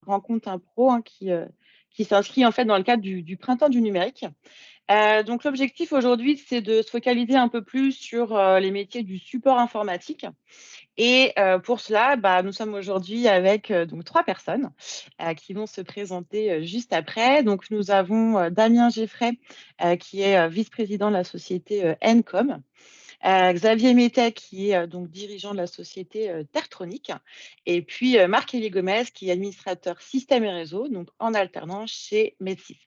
Rencontre un pro hein, qui s'inscrit en fait dans le cadre du printemps du numérique. Donc l'objectif aujourd'hui, c'est de se focaliser un peu plus sur les métiers du support informatique. Et pour cela, nous sommes aujourd'hui avec donc 3 personnes qui vont se présenter juste après. Donc nous avons Damien Geffray qui est vice-président de la société Encom. Xavier Mettet qui est donc dirigeant de la société Tertronic et puis Marc-Élie Gomez qui est administrateur système et réseau, donc en alternance chez Medsys.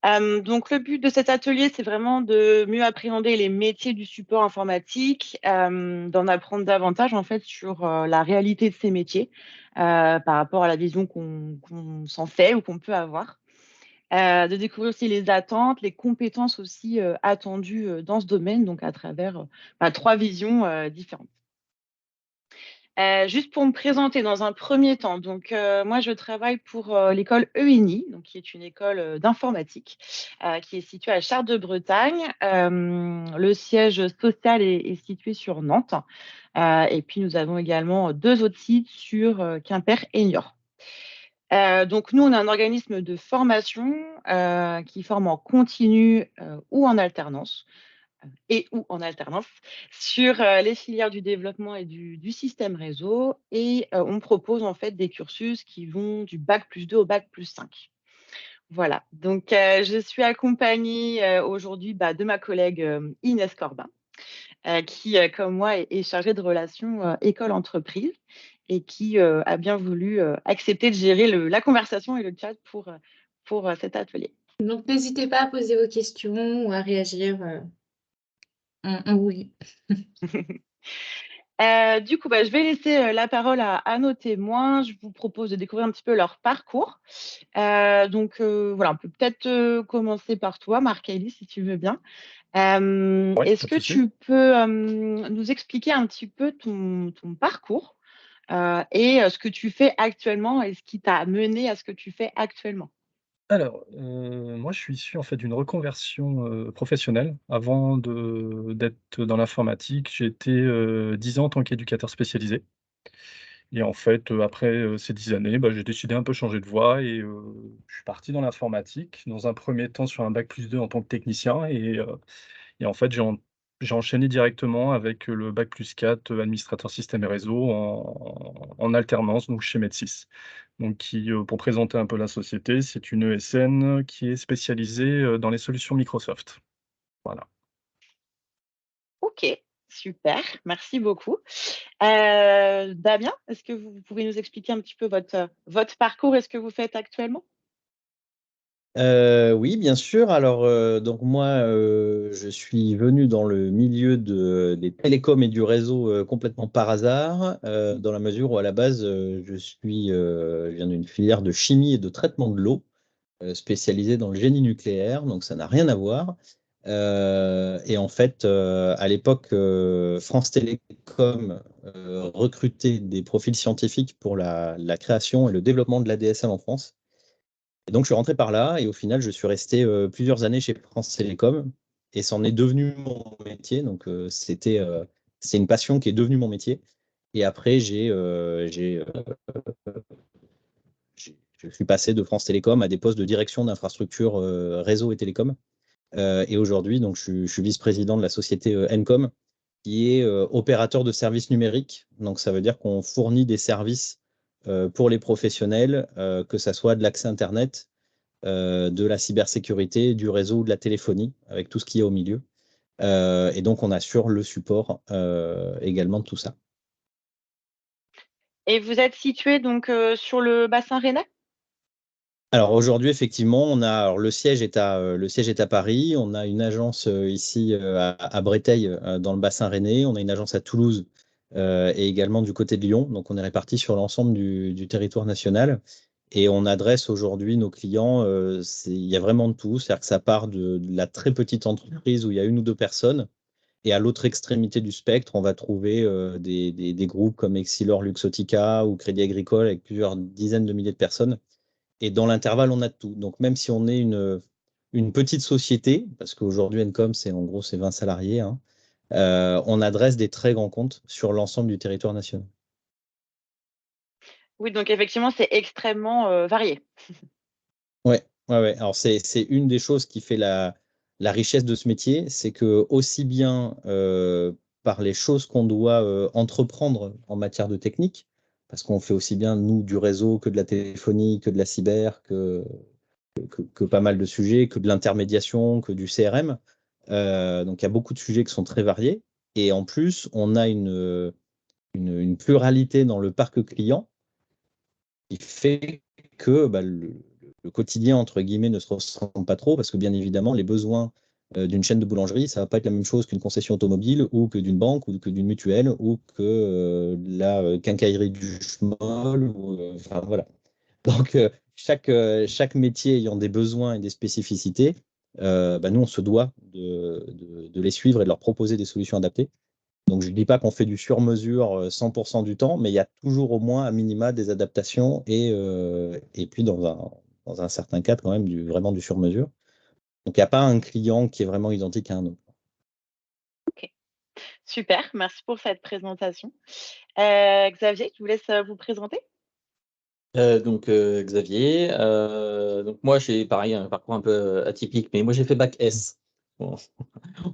Donc le but de cet atelier, c'est vraiment de mieux appréhender les métiers du support informatique, d'en apprendre davantage en fait sur la réalité de ces métiers par rapport à la vision qu'on s'en fait ou qu'on peut avoir. De découvrir aussi les attentes, les compétences aussi attendues dans ce domaine, donc à travers 3 visions différentes. Juste pour me présenter dans un premier temps, donc moi je travaille pour l'école EINI, donc qui est une école d'informatique, qui est située à Chartres de Bretagne. Le siège social est situé sur Nantes. Et puis nous avons également 2 autres sites sur Quimper et Niort. Donc nous, on a un organisme de formation qui forme en continu ou en alternance et ou en alternance sur les filières du développement et du système réseau. Et on propose en fait des cursus qui vont du bac+2 au bac+5. Voilà, donc je suis accompagnée aujourd'hui de ma collègue Inès Corbin, qui, comme moi, est chargée de relations école-entreprise et qui a bien voulu accepter de gérer la conversation et le chat pour cet atelier. Donc, n'hésitez pas à poser vos questions ou à réagir. On vous lit. Du coup, je vais laisser la parole à nos témoins. Je vous propose de découvrir un petit peu leur parcours. Donc, voilà, on peut peut-être commencer par toi, Marc-Élie, si tu veux bien. Oui, Est-ce pas de que souci. tu peux nous expliquer un petit peu ton parcours et ce que tu fais actuellement et ce qui t'a mené à ce que tu fais actuellement? Alors, moi, je suis issu, en fait, d'une reconversion, professionnelle. Avant d'être dans l'informatique, j'ai été, 10 ans en tant qu'éducateur spécialisé et en fait, après, ces 10 années, j'ai décidé un peu changer de voie et je suis parti dans l'informatique. Dans un premier temps sur un bac+2 en tant que technicien et en fait, j'ai enchaîné directement avec le bac+4, administrateur système et réseau en alternance, donc chez Medsys. Donc qui, pour présenter un peu la société, c'est une ESN qui est spécialisée, dans les solutions Microsoft. Voilà. OK, super, merci beaucoup. Damien, est-ce que vous pouvez nous expliquer un petit peu votre parcours et ce que vous faites actuellement? Oui, bien sûr. Alors, donc moi, je suis venu dans le milieu des télécoms et du réseau complètement par hasard, dans la mesure où à la base, je viens d'une filière de chimie et de traitement de l'eau, spécialisée dans le génie nucléaire, donc ça n'a rien à voir. Et en fait, à l'époque, France Télécom recrutait des profils scientifiques pour la création et le développement de l'ADSL en France. Et donc, je suis rentré par là et au final, je suis resté plusieurs années chez France Télécom et c'en est devenu mon métier. Donc, c'est une passion qui est devenue mon métier. Et après, je suis passé de France Télécom à des postes de direction d'infrastructure réseau et télécom. Et aujourd'hui, donc, je suis vice-président de la société Encom, qui est opérateur de services numériques. Donc, ça veut dire qu'on fournit des services pour les professionnels, que ça soit de l'accès Internet, de la cybersécurité, du réseau ou de la téléphonie, avec tout ce qu'il y a au milieu. Et donc, on assure le support également de tout ça. Et vous êtes situé donc sur le bassin rennais? Alors aujourd'hui, effectivement, alors, le siège est à Paris. On a une agence ici à Breteil, dans le bassin rennais. On a une agence à Toulouse et également du côté de Lyon. Donc, on est répartis sur l'ensemble du territoire national. Et on adresse aujourd'hui nos clients, il y a vraiment de tout. C'est-à-dire que ça part de la très petite entreprise où il y a une ou deux personnes. Et à l'autre extrémité du spectre, on va trouver des groupes comme Exilor, Luxottica ou Crédit Agricole avec plusieurs dizaines de milliers de personnes. Et dans l'intervalle, on a de tout. Donc, même si on est une petite société, parce qu'aujourd'hui, Encom, c'est 20 salariés, hein, on adresse des très grands comptes sur l'ensemble du territoire national. Oui, donc effectivement, c'est extrêmement varié. Ouais, ouais, ouais. Alors c'est une des choses qui fait la richesse de ce métier, c'est que aussi bien par les choses qu'on doit entreprendre en matière de technique, parce qu'on fait aussi bien, nous, du réseau que de la téléphonie, que de la cyber, que pas mal de sujets, que de l'intermédiation, que du CRM. Donc il y a beaucoup de sujets qui sont très variés. Et en plus, on a une pluralité dans le parc client qui fait que le quotidien, entre guillemets, ne se ressemble pas trop, parce que bien évidemment, les besoins d'une chaîne de boulangerie, ça ne va pas être la même chose qu'une concession automobile, ou que d'une banque, ou que d'une mutuelle, ou que la quincaillerie du Schmoll, enfin voilà. Donc, chaque métier ayant des besoins et des spécificités, nous, on se doit de les suivre et de leur proposer des solutions adaptées. Donc, je ne dis pas qu'on fait du sur-mesure 100% du temps, mais il y a toujours au moins à minima des adaptations et puis dans un certain cadre, quand même, vraiment du sur-mesure. Donc, il n'y a pas un client qui est vraiment identique à un autre. Ok, super, merci pour cette présentation. Xavier, je vous laisse vous présenter. Xavier, donc moi j'ai pareil un parcours un peu atypique, mais moi j'ai fait bac S. Bon,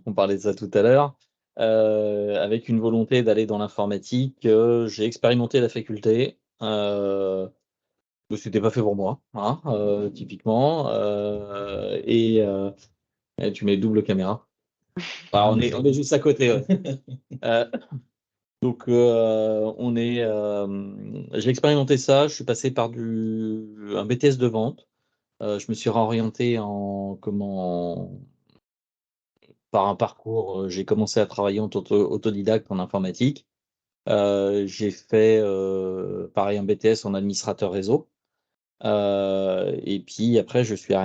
on parlait de ça tout à l'heure, avec une volonté d'aller dans l'informatique. J'ai expérimenté la faculté, mais c'était pas fait pour moi, hein, typiquement. Et tu mets double caméra. Ah, on est juste à côté. Ouais. Euh, j'ai expérimenté ça. Je suis passé par un BTS de vente. Je me suis réorienté par un parcours. J'ai commencé à travailler en autodidacte en informatique. J'ai fait pareil un BTS en administrateur réseau. Et puis après, j'ai fait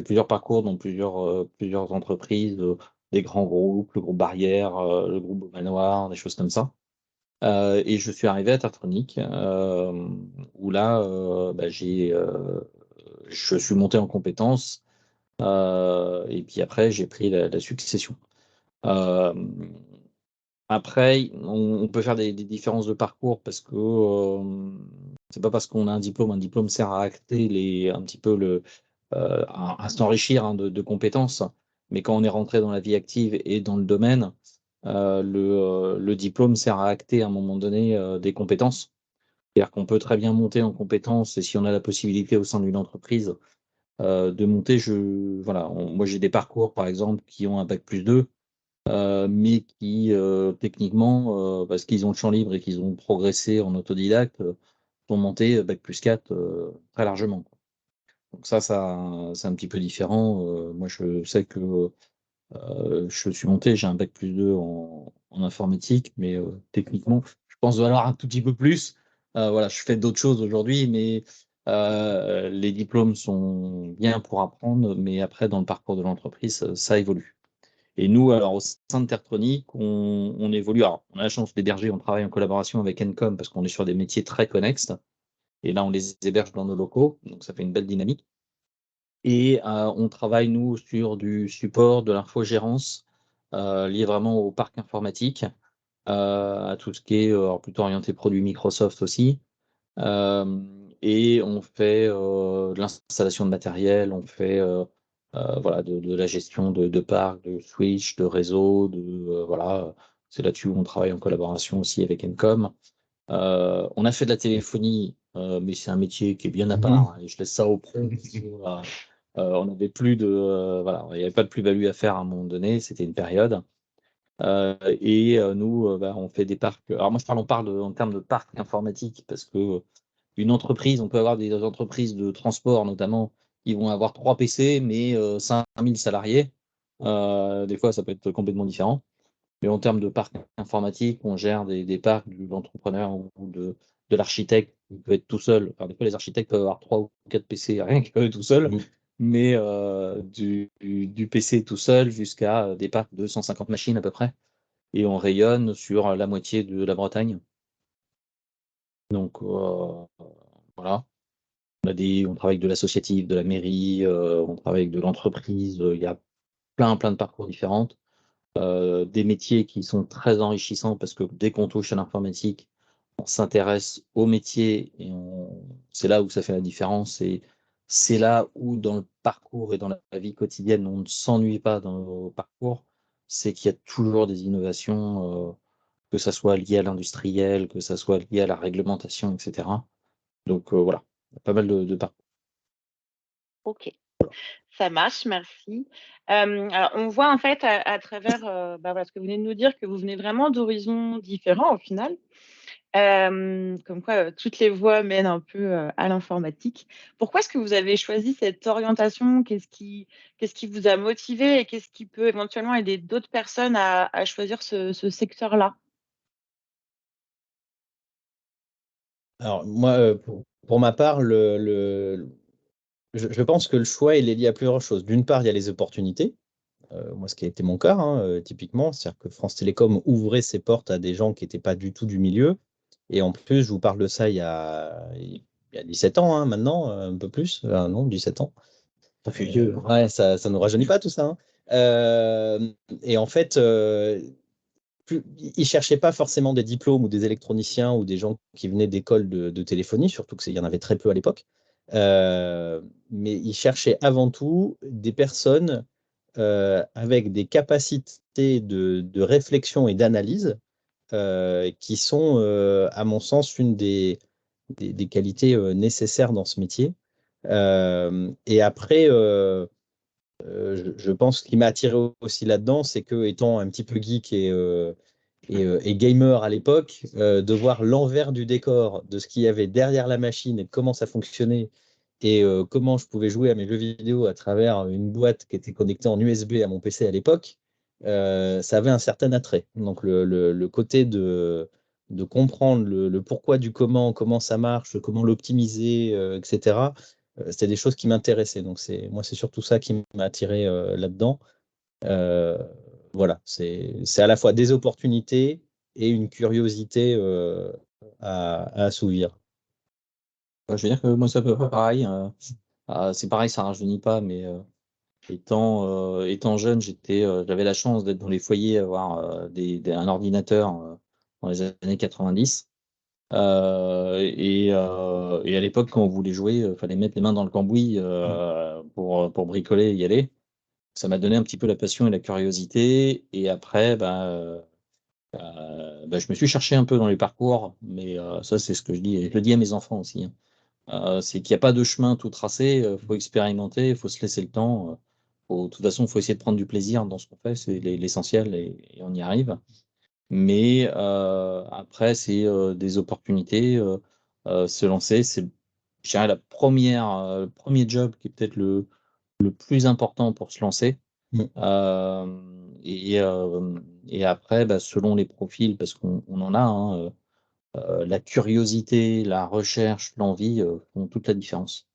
plusieurs parcours dans plusieurs entreprises, des grands groupes, le groupe Barrière, le groupe Manoir, des choses comme ça. Et je suis arrivé à Tartronic, où là, je suis monté en compétences. Et puis après, j'ai pris la succession. Euh, Après, on peut faire des différences de parcours parce que c'est pas parce qu'on a un diplôme sert à acter un petit peu à s'enrichir hein, de compétences. Mais quand on est rentré dans la vie active et dans le domaine, le diplôme sert à acter à un moment donné des compétences. C'est-à-dire qu'on peut très bien monter en compétences et si on a la possibilité au sein d'une entreprise de monter, moi j'ai des parcours par exemple qui ont un bac+2, mais qui techniquement, parce qu'ils ont le champ libre et qu'ils ont progressé en autodidacte, sont montés bac+4 très largement. Quoi. Donc ça c'est un petit peu différent. Moi je sais que je suis monté, j'ai un bac+2 en informatique, mais techniquement, je pense valoir un tout petit peu plus. Voilà, je fais d'autres choses aujourd'hui, mais les diplômes sont bien pour apprendre, mais après, dans le parcours de l'entreprise, ça évolue. Et nous, alors, au sein de Tertronic, on évolue. Alors, on a la chance d'héberger, on travaille en collaboration avec Encom parce qu'on est sur des métiers très connexes. Et là, on les héberge dans nos locaux, donc ça fait une belle dynamique. Et on travaille, nous, sur du support, de l'infogérance, lié vraiment au parc informatique, à tout ce qui est alors plutôt orienté produit Microsoft aussi. Et on fait de l'installation de matériel, on fait voilà, de la gestion de parc, de switch, de réseau, voilà. C'est là-dessus où on travaille en collaboration aussi avec Encom. On a fait de la téléphonie, mais c'est un métier qui est bien à part, et je laisse ça aux pros. On n'avait plus voilà, il n'y avait pas de plus-value à faire à un moment donné, c'était une période. Nous, on fait des parcs. Alors moi, on parle en termes de parc informatique parce que une entreprise, on peut avoir des entreprises de transport notamment qui vont avoir 3 PC mais 5000 salariés. Des fois, ça peut être complètement différent. Mais en termes de parc informatique, on gère des parcs de l'entrepreneur ou de l'architecte qui peut être tout seul. Alors, des fois, les architectes peuvent avoir 3 ou 4 PC rien qu'eux tout seuls, mais du PC tout seul jusqu'à des parcs de 150 machines à peu près. Et on rayonne sur la moitié de la Bretagne. Donc voilà. On travaille avec de l'associatif, de la mairie, on travaille avec de l'entreprise. Il y a plein de parcours différents. Des métiers qui sont très enrichissants parce que dès qu'on touche à l'informatique, on s'intéresse au métier et c'est là où ça fait la différence. Et c'est là où, dans le parcours et dans la vie quotidienne, on ne s'ennuie pas dans nos parcours. C'est qu'il y a toujours des innovations, que ça soit lié à l'industriel, que ça soit lié à la réglementation, etc. Donc voilà, il y a pas mal de parcours. OK. Ça marche, merci. Alors on voit en fait à travers, voilà, ce que vous venez de nous dire, que vous venez vraiment d'horizons différents au final. Comme quoi, toutes les voies mènent un peu, à l'informatique. Pourquoi est-ce que vous avez choisi cette orientation? Qu'est-ce qui vous a motivé et qu'est-ce qui peut éventuellement aider d'autres personnes à choisir ce secteur-là? Alors moi, pour ma part, je pense que le choix, il est lié à plusieurs choses. D'une part, il y a les opportunités. Moi, ce qui a été mon cas, hein, typiquement, c'est-à-dire que France Télécom ouvrait ses portes à des gens qui n'étaient pas du tout du milieu. Et en plus, je vous parle de ça il y a 17 ans, hein, maintenant, un peu plus, non, 17 ans. Ça fait vieux. Ouais, ça ne nous rajeunit pas tout ça, hein. Et en fait, ils ne cherchaient pas forcément des diplômes ou des électroniciens ou des gens qui venaient d'écoles de téléphonie, surtout qu'il y en avait très peu à l'époque. Mais ils cherchaient avant tout des personnes avec des capacités de réflexion et d'analyse qui sont, à mon sens, une des qualités nécessaires dans ce métier. Et après, je pense qu'il m'a attiré aussi là-dedans, c'est que, étant un petit peu geek et gamer à l'époque, de voir l'envers du décor de ce qu'il y avait derrière la machine et de comment ça fonctionnait et comment je pouvais jouer à mes jeux vidéo à travers une boîte qui était connectée en USB à mon PC à l'époque, ça avait un certain attrait. Donc le côté de comprendre le pourquoi du comment ça marche, comment l'optimiser, etc., c'était des choses qui m'intéressaient. Donc moi, c'est surtout ça qui m'a attiré là-dedans. Euh, voilà, c'est à la fois des opportunités et une curiosité à assouvir. Je veux dire que moi, c'est à peu près pareil. C'est pareil, ça ne rajeunit pas, mais étant jeune, j'avais la chance d'être dans les foyers, avoir un ordinateur dans les années 90. Et à l'époque, quand on voulait jouer, il fallait mettre les mains dans le cambouis pour bricoler et y aller. Ça m'a donné un petit peu la passion et la curiosité. Et après, je me suis cherché un peu dans les parcours, mais ça, c'est ce que je dis, et je le dis à mes enfants aussi, hein. C'est qu'il n'y a pas de chemin tout tracé, il faut expérimenter, il faut se laisser le temps. De toute façon, il faut essayer de prendre du plaisir dans ce qu'on fait, c'est l'essentiel et on y arrive. Mais après, c'est des opportunités, se lancer. C'est, je dirais, le premier job qui est peut-être le plus important pour se lancer. Mm. Et après, selon les profils, parce qu'on en a, hein, la curiosité, la recherche, l'envie font toute la différence.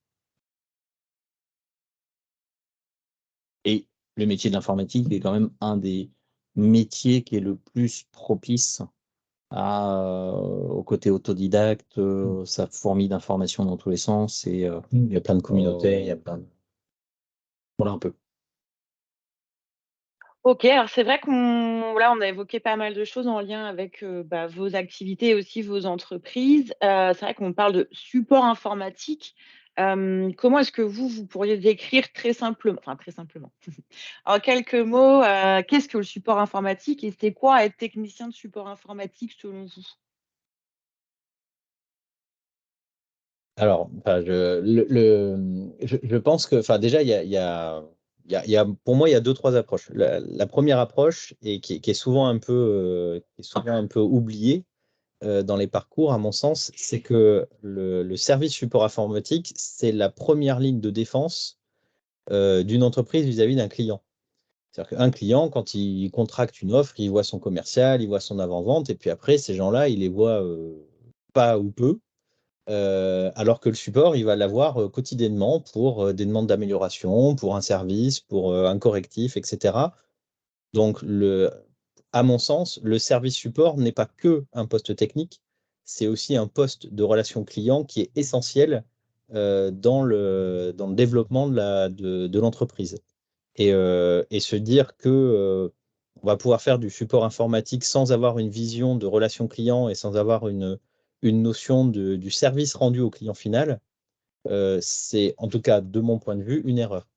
Et le métier de l'informatique est quand même un des métiers qui est le plus propice au côté autodidacte. Ça fourmille d'informations dans tous les sens. Et, Il y a plein de communautés, il y a plein de... voilà un peu. OK, alors c'est vrai on a évoqué pas mal de choses en lien avec, vos activités et aussi vos entreprises. C'est vrai qu'on parle de support informatique. Comment est-ce que vous pourriez décrire très simplement, en quelques mots, qu'est-ce que le support informatique et c'est quoi être technicien de support informatique selon vous? Alors, enfin, je pense que, enfin, déjà, pour moi, il y a deux, trois approches. La première approche, et qui est souvent un peu oubliée dans les parcours, à mon sens, c'est que le service support informatique, c'est la première ligne de défense d'une entreprise vis-à-vis d'un client. C'est-à-dire qu'un client, quand il contracte une offre, il voit son commercial, il voit son avant-vente, et puis après, ces gens-là, il les voit pas ou peu. Alors que le support, il va l'avoir quotidiennement pour des demandes d'amélioration, pour un service, pour un correctif, etc. Donc, à mon sens, le service support n'est pas que un poste technique, c'est aussi un poste de relation client qui est essentiel dans le développement de l'entreprise. Et se dire que on va pouvoir faire du support informatique sans avoir une vision de relation client et sans avoir une notion du service rendu au client final, c'est, en tout cas de mon point de vue, une erreur.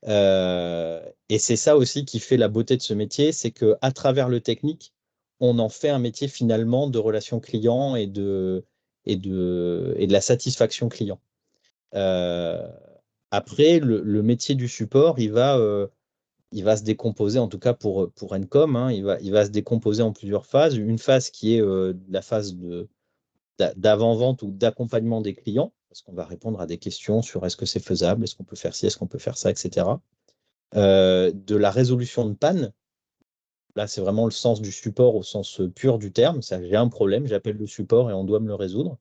Et c'est ça aussi qui fait la beauté de ce métier, c'est qu'à travers le technique, on en fait un métier finalement de relation client et de la satisfaction client. Après, le métier du support, il va se décomposer, en tout cas pour Encom, hein, il va se décomposer en plusieurs phases. Une phase qui est la phase d'avant-vente ou d'accompagnement des clients, parce qu'on va répondre à des questions sur est-ce que c'est faisable, est-ce qu'on peut faire ci, est-ce qu'on peut faire ça, etc. De la résolution de panne. Là, c'est vraiment le sens du support au sens pur du terme. J'ai un problème, j'appelle le support et on doit me le résoudre.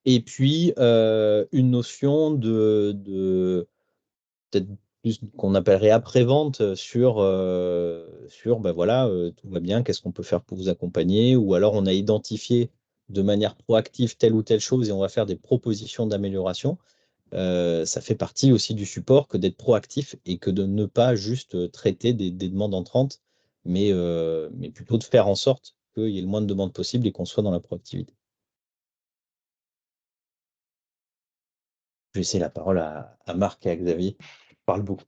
Et puis, une notion peut-être plus qu'on appellerait après-vente sur ben voilà, tout va bien, qu'est-ce qu'on peut faire pour vous accompagner? Ou alors on a identifié de manière proactive telle ou telle chose et on va faire des propositions d'amélioration. Ça fait partie aussi du support que d'être proactif et que de ne pas juste traiter des demandes entrantes, mais plutôt de faire en sorte qu'il y ait le moins de demandes possible et qu'on soit dans la proactivité. Je vais laisser la parole à Marc et à Xavier. Je parle beaucoup.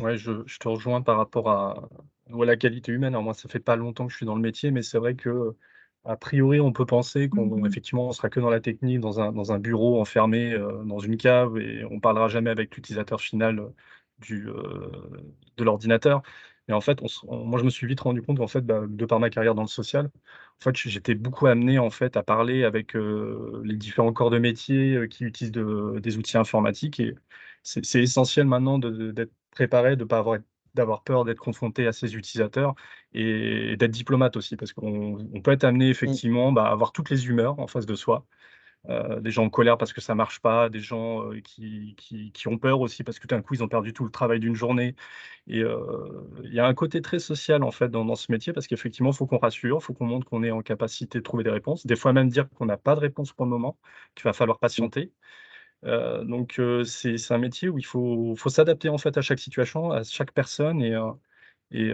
Ouais, je te rejoins par rapport à la qualité humaine. Alors moi, ça fait pas longtemps que je suis dans le métier, mais c'est vrai que a priori, on peut penser qu'on effectivement, on sera que dans la technique, dans un bureau enfermé, dans une cave et on parlera jamais avec l'utilisateur final, du, de l'ordinateur. Mais en fait, moi, je me suis vite rendu compte qu'en fait, bah, de par ma carrière dans le social, en fait, j'étais beaucoup amené, en fait, à parler avec, les différents corps de métier, qui utilisent des outils informatiques et c'est essentiel maintenant d'être préparé, de pas d'avoir peur d'être confronté à ses utilisateurs et d'être diplomate aussi parce qu'on peut être amené effectivement, bah, à avoir toutes les humeurs en face de soi. Des gens en colère parce que ça marche pas, des gens, qui ont peur aussi parce que tout d'un coup, ils ont perdu tout le travail d'une journée et il y a un côté très social en fait dans ce métier parce qu'effectivement, il faut qu'on rassure, il faut qu'on montre qu'on est en capacité de trouver des réponses. Des fois même dire qu'on n'a pas de réponse pour le moment, qu'il va falloir patienter. Donc c'est un métier où il faut s'adapter en fait à chaque situation, à chaque personne et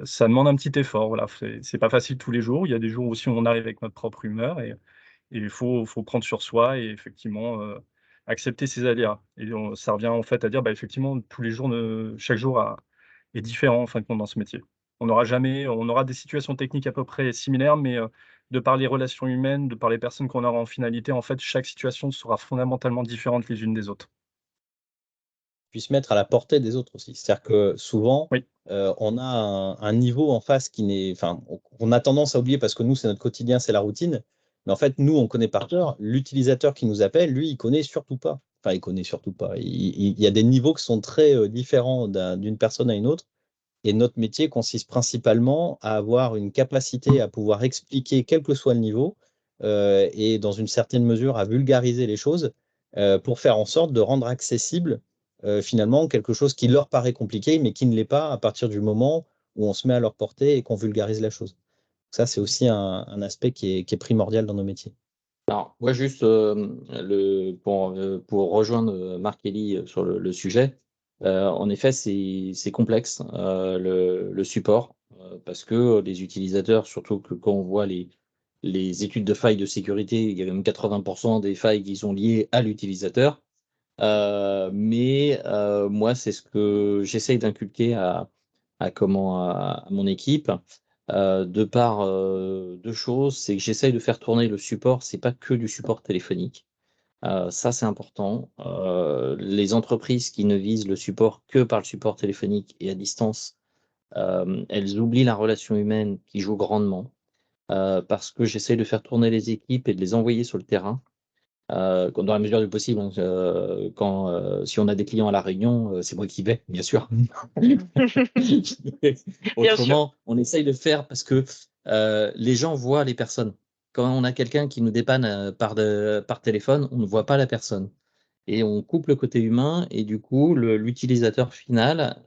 ça demande un petit effort, voilà. C'est pas facile tous les jours. Il y a des jours aussi où on arrive avec notre propre humeur et il faut prendre sur soi et effectivement, accepter ses aléas et ça revient en fait à dire, bah, effectivement tous les jours chaque jour est différent en fin de compte dans ce métier. On aura des situations techniques à peu près similaires, mais de par les relations humaines, de par les personnes qu'on aura en finalité, en fait, chaque situation sera fondamentalement différente les unes des autres. Puis se mettre à la portée des autres aussi. C'est-à-dire que souvent, Oui. on a un niveau en face qui n'est, enfin, on a tendance à oublier parce que nous, c'est notre quotidien, c'est la routine. Mais en fait, nous, on connaît par cœur. L'utilisateur qui nous appelle, lui, il connaît surtout pas. Enfin, il connaît surtout pas. Il y a des niveaux qui sont très différents d'une personne à une autre. Et notre métier consiste principalement à avoir une capacité à pouvoir expliquer quel que soit le niveau et dans une certaine mesure à vulgariser les choses pour faire en sorte de rendre accessible finalement quelque chose qui leur paraît compliqué mais qui ne l'est pas à partir du moment où on se met à leur portée et qu'on vulgarise la chose. Ça, c'est aussi un aspect qui est primordial dans nos métiers. Alors, moi, juste pour rejoindre Marc Elie sur le sujet, en effet, c'est complexe le support parce que les utilisateurs, surtout que quand on voit les études de failles de sécurité, il y a même 80% des failles qui sont liées à l'utilisateur. Mais moi, c'est ce que j'essaye d'inculquer à mon équipe. De par deux choses, c'est que j'essaye de faire tourner le support, c'est pas que du support téléphonique. Ça, c'est important. Les entreprises qui ne visent le support que par le support téléphonique et à distance, elles oublient la relation humaine qui joue grandement, parce que j'essaye de faire tourner les équipes et de les envoyer sur le terrain. Dans la mesure du possible, hein, si on a des clients à la réunion, c'est moi qui vais, bien sûr. Bien sûr. Autrement, on essaye de faire parce que les gens voient les personnes. Quand on a quelqu'un qui nous dépanne par téléphone, on ne voit pas la personne. Et on coupe le côté humain et du coup, l'utilisateur final,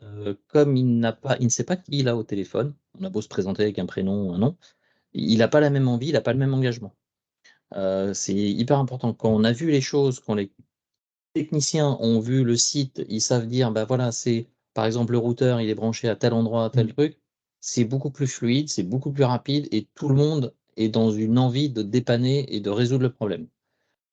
comme il ne sait pas qui il a au téléphone, on a beau se présenter avec un prénom ou un nom, il n'a pas la même envie, il n'a pas le même engagement. C'est hyper important. Quand on a vu les choses, quand les techniciens ont vu le site, ils savent dire, bah voilà, c'est par exemple le routeur, il est branché à tel endroit, à tel truc. C'est beaucoup plus fluide, c'est beaucoup plus rapide et tout le monde et dans une envie de dépanner et de résoudre le problème.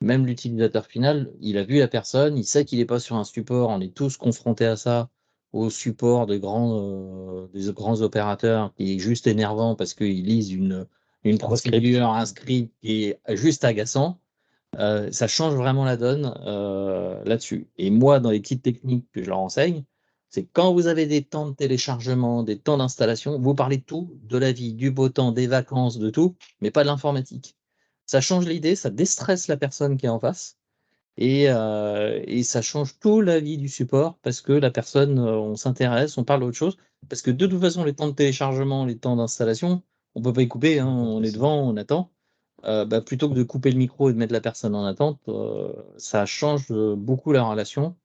Même l'utilisateur final, il a vu la personne, il sait qu'il n'est pas sur un support, on est tous confrontés à ça, au support des grands opérateurs, qui est juste énervant parce qu'ils lisent une procédure, un script qui est juste agaçant. Ça change vraiment la donne là-dessus. Et moi, dans les petites techniques que je leur enseigne, c'est quand vous avez des temps de téléchargement, des temps d'installation, vous parlez de tout, de la vie, du beau temps, des vacances, de tout, mais pas de l'informatique. Ça change l'idée, ça déstresse la personne qui est en face et ça change tout la vie du support parce que la personne, on s'intéresse, on parle d'autre chose. Parce que de toute façon, les temps de téléchargement, les temps d'installation, on peut pas y couper, hein, on est devant, on attend. Plutôt que de couper le micro et de mettre la personne en attente, ça change beaucoup la relation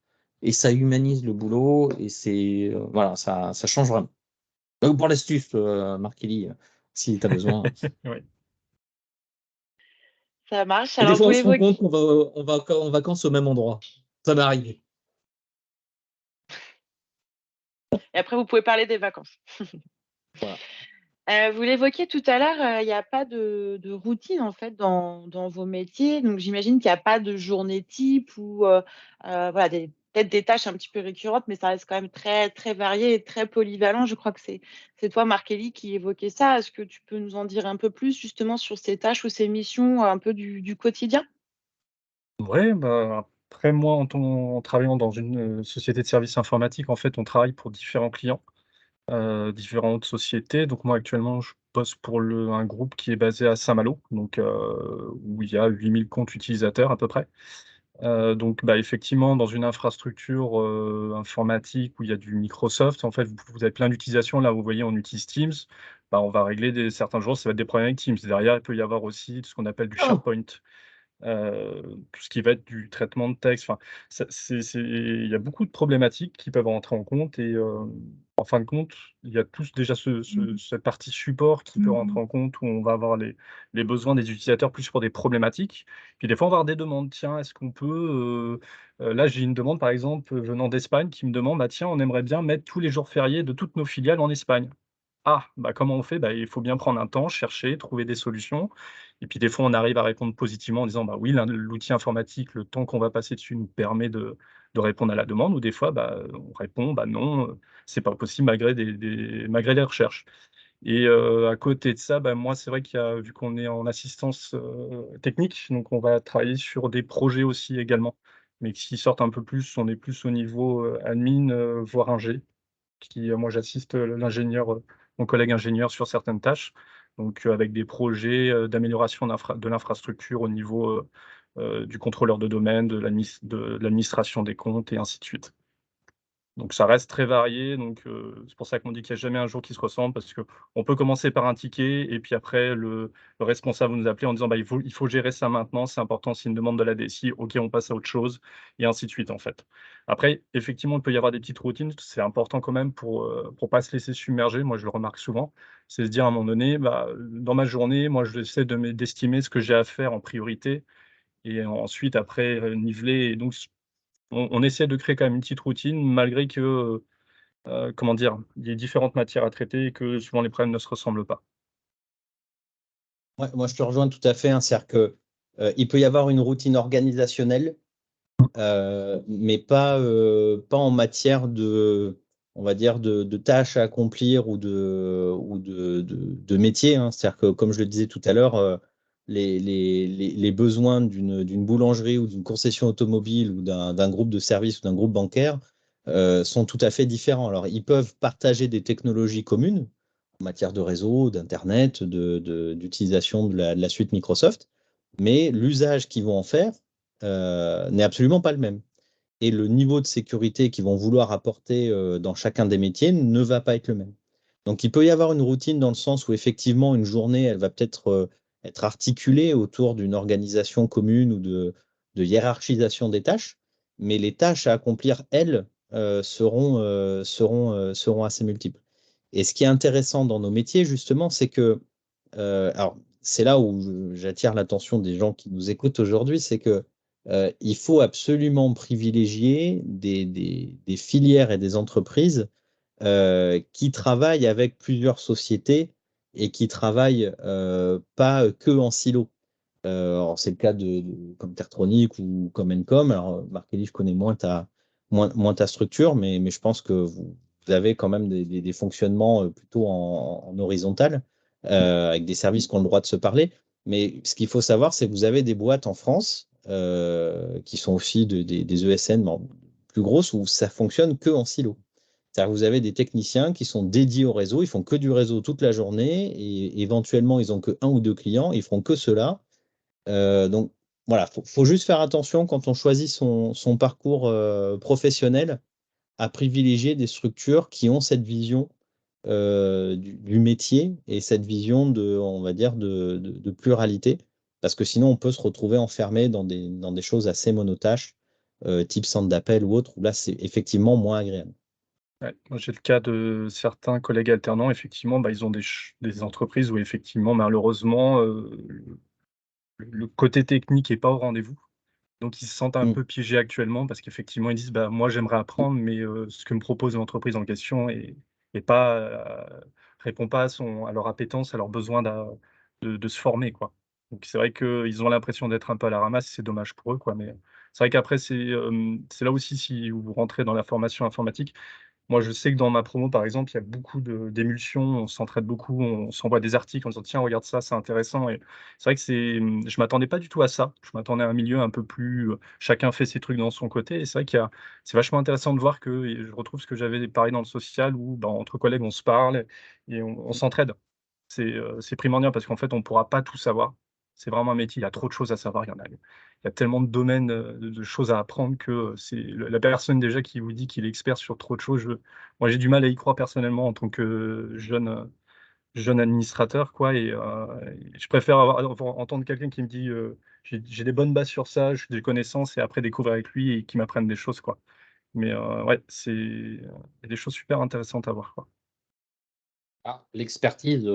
et ça humanise le boulot et c'est voilà, ça change vraiment. Donc pour l'astuce, Marc-Élie, si tu as besoin. Oui. Ça marche. Et des Alors, fois, vous on se rend l'évoquez. compte qu'on va en vacances au même endroit. Ça m'est arrivé. Et après, vous pouvez parler des vacances. Voilà. Vous l'évoquiez tout à l'heure, il n'y a pas de routine en fait dans vos métiers. Donc j'imagine qu'il n'y a pas de journée type ou voilà, peut-être des tâches un petit peu récurrentes, mais ça reste quand même très, très varié et très polyvalent. Je crois que c'est toi, Marc-Élie, qui évoquait ça. Est-ce que tu peux nous en dire un peu plus justement sur ces tâches ou ces missions un peu du quotidien? Ouais, bah, après moi, en travaillant dans une, société de services informatiques, en fait, on travaille pour différents clients, différentes sociétés. Donc moi, actuellement, je bosse pour un groupe qui est basé à Saint-Malo, donc où il y a 8 000 comptes utilisateurs à peu près. Donc bah, effectivement, dans une infrastructure, informatique où il y a du Microsoft, en fait, vous avez plein d'utilisations. Là, vous voyez, on utilise Teams. Bah, on va régler certains jours, ça va être des problèmes avec Teams. Derrière, il peut y avoir aussi ce qu'on appelle du Oh! SharePoint. Tout ce qui va être du traitement de texte, enfin, ça il y a beaucoup de problématiques qui peuvent rentrer en compte et en fin de compte, il y a tous déjà cette partie support qui peut rentrer en compte, où on va avoir les besoins des utilisateurs plus pour des problématiques. Puis des fois, on va avoir des demandes: «Tiens, est-ce qu'on peut» là, j'ai une demande, par exemple, venant d'Espagne qui me demande: «Ah tiens, on aimerait bien mettre tous les jours fériés de toutes nos filiales en Espagne». Ah, bah, comment on fait? Bah, il faut bien prendre un temps, chercher, trouver des solutions et puis des fois, on arrive à répondre positivement en disant: «Bah, oui, l'outil informatique, le temps qu'on va passer dessus nous permet de répondre à la demande» ou des fois, bah, on répond: «Bah, non, c'est pas possible malgré les recherches» et à côté de ça, bah, moi, c'est vrai vu qu'on est en assistance, technique, donc on va travailler sur des projets aussi également, mais qui sortent un peu plus on est plus au niveau, admin, voire ingé moi j'assiste, mon collègue ingénieur sur certaines tâches, donc avec des projets, d'amélioration de l'infrastructure au niveau, du contrôleur de domaine, de l'administration des comptes et ainsi de suite. Donc ça reste très varié, donc c'est pour ça qu'on dit qu'il y a jamais un jour qui se ressemble parce qu'on peut commencer par un ticket et puis après le responsable va nous appeler en disant: «Bah, il faut gérer ça maintenant, c'est important, c'est une demande de la DSI, OK, on passe à autre chose» et ainsi de suite, en fait. Après, effectivement, il peut y avoir des petites routines, c'est important quand même pour pas se laisser submerger. Moi, je le remarque souvent, c'est se dire à un moment donné: «Bah, dans ma journée, moi, j'essaie d'estimer ce que j'ai à faire en priorité et ensuite après, niveler» et donc on essaie de créer quand même une petite routine malgré que, comment dire? Il y ait différentes matières à traiter et que souvent les problèmes ne se ressemblent pas. Ouais, moi, je te rejoins tout à fait, hein. C'est-à-dire que, il peut y avoir une routine organisationnelle, mais pas en matière on va dire de tâches à accomplir ou de métiers, hein. C'est-à-dire que, comme je le disais tout à l'heure, les besoins d'une boulangerie ou d'une concession automobile ou d'un groupe de services ou d'un groupe bancaire, sont tout à fait différents. Alors, ils peuvent partager des technologies communes en matière de réseau, d'internet, d'utilisation de la suite Microsoft, mais l'usage qu'ils vont en faire, n'est absolument pas le même et le niveau de sécurité qu'ils vont vouloir apporter, dans chacun des métiers ne va pas être le même. Donc il peut y avoir une routine dans le sens où effectivement une journée, elle va peut-être, être articulée autour d'une organisation commune ou de hiérarchisation des tâches, mais les tâches à accomplir, elles, seront assez multiples. Et ce qui est intéressant dans nos métiers justement, c'est que, alors c'est là où j'attire l'attention des gens qui nous écoutent aujourd'hui, c'est que, il faut absolument privilégier des filières et des entreprises, qui travaillent avec plusieurs sociétés et qui travaillent pas que en silo. Alors c'est le cas comme Tertronic ou comme Encom. Alors Marc-Élie, je connais moins ta structure, mais je pense que vous avez quand même des fonctionnements plutôt en horizontal, avec des services qui ont le droit de se parler. Mais ce qu'il faut savoir, c'est que vous avez des boîtes en France qui sont aussi des ESN plus grosses où ça fonctionne que en silo. C'est-à-dire que vous avez des techniciens qui sont dédiés au réseau, ils font que du réseau toute la journée et éventuellement ils ont que 1 ou 2 clients, ils feront que cela. Donc voilà, faut juste faire attention quand on choisit son parcours professionnel à privilégier des structures qui ont cette vision du métier et cette vision on va dire, de pluralité, parce que sinon on peut se retrouver enfermé dans des choses assez monotâches, type centre d'appel ou autre, où là c'est effectivement moins agréable. Ouais, moi j'ai le cas de certains collègues alternants, effectivement, ils ont des entreprises où effectivement, malheureusement, le côté technique est pas au rendez-vous. Donc ils se sentent un Mm. peu piégés actuellement parce qu'effectivement ils disent: «Moi j'aimerais apprendre, mais ce que me propose l'entreprise en question est pas, répond pas à leur appétence, à leur besoin de se former, quoi». Donc c'est vrai qu'ils ont l'impression d'être un peu à la ramasse, c'est dommage pour eux, quoi, mais c'est vrai qu'après c'est là aussi si vous rentrez dans la formation informatique. Moi, je sais que dans ma promo, par exemple, il y a beaucoup d'émulsions, on s'entraide beaucoup, on s'envoie des articles en disant: «Tiens, regarde ça, c'est intéressant», et c'est vrai que je m'attendais pas du tout à ça. Je m'attendais à un milieu un peu plus, chacun fait ses trucs dans son côté, et c'est vrai c'est vachement intéressant de voir que je retrouve ce que j'avais pareil dans le social où, entre collègues, on se parle et on s'entraide. C'est primordial parce qu'en fait, on ne pourra pas tout savoir. C'est vraiment un métier, il y a trop de choses à savoir, il y a tellement de domaines, de choses à apprendre que, c'est la personne déjà qui vous dit qu'il est expert sur trop de choses, moi j'ai du mal à y croire personnellement en tant que jeune administrateur, quoi, et je préfère entendre quelqu'un qui me dit, «J'ai des bonnes bases sur ça, j'ai des connaissances», et après découvrir avec lui et qu'il m'apprenne des choses, quoi. Mais ouais, il y a des choses super intéressantes à voir, quoi. Ah, l'expertise,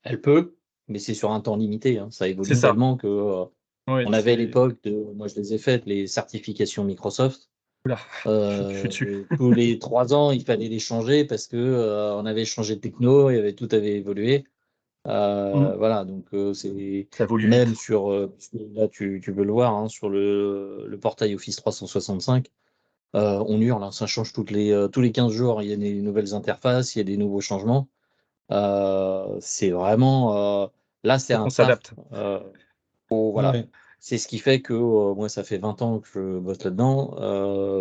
elle peut, mais c'est sur un temps limité, hein. Ça C'est évolue ça. tellement que, Oui, on avait l'époque moi je les ai faites, les certifications Microsoft. ouh là, je suis dessus. Tous les 3 ans, il fallait les changer parce que, on avait changé de techno, tout avait évolué. Mmh. Voilà, donc c'est Ça évolue même vite. sur, parce que là tu peux le voir, hein, sur le portail Office 365, on hurle, hein, ça change tous les 15 jours, il y a des nouvelles interfaces, il y a des nouveaux changements. C'est vraiment, là, c'est Faut un qu'on taf, s'adapte. voilà. Ouais. C'est ce qui fait que, moi, ça fait 20 ans que je bosse là-dedans,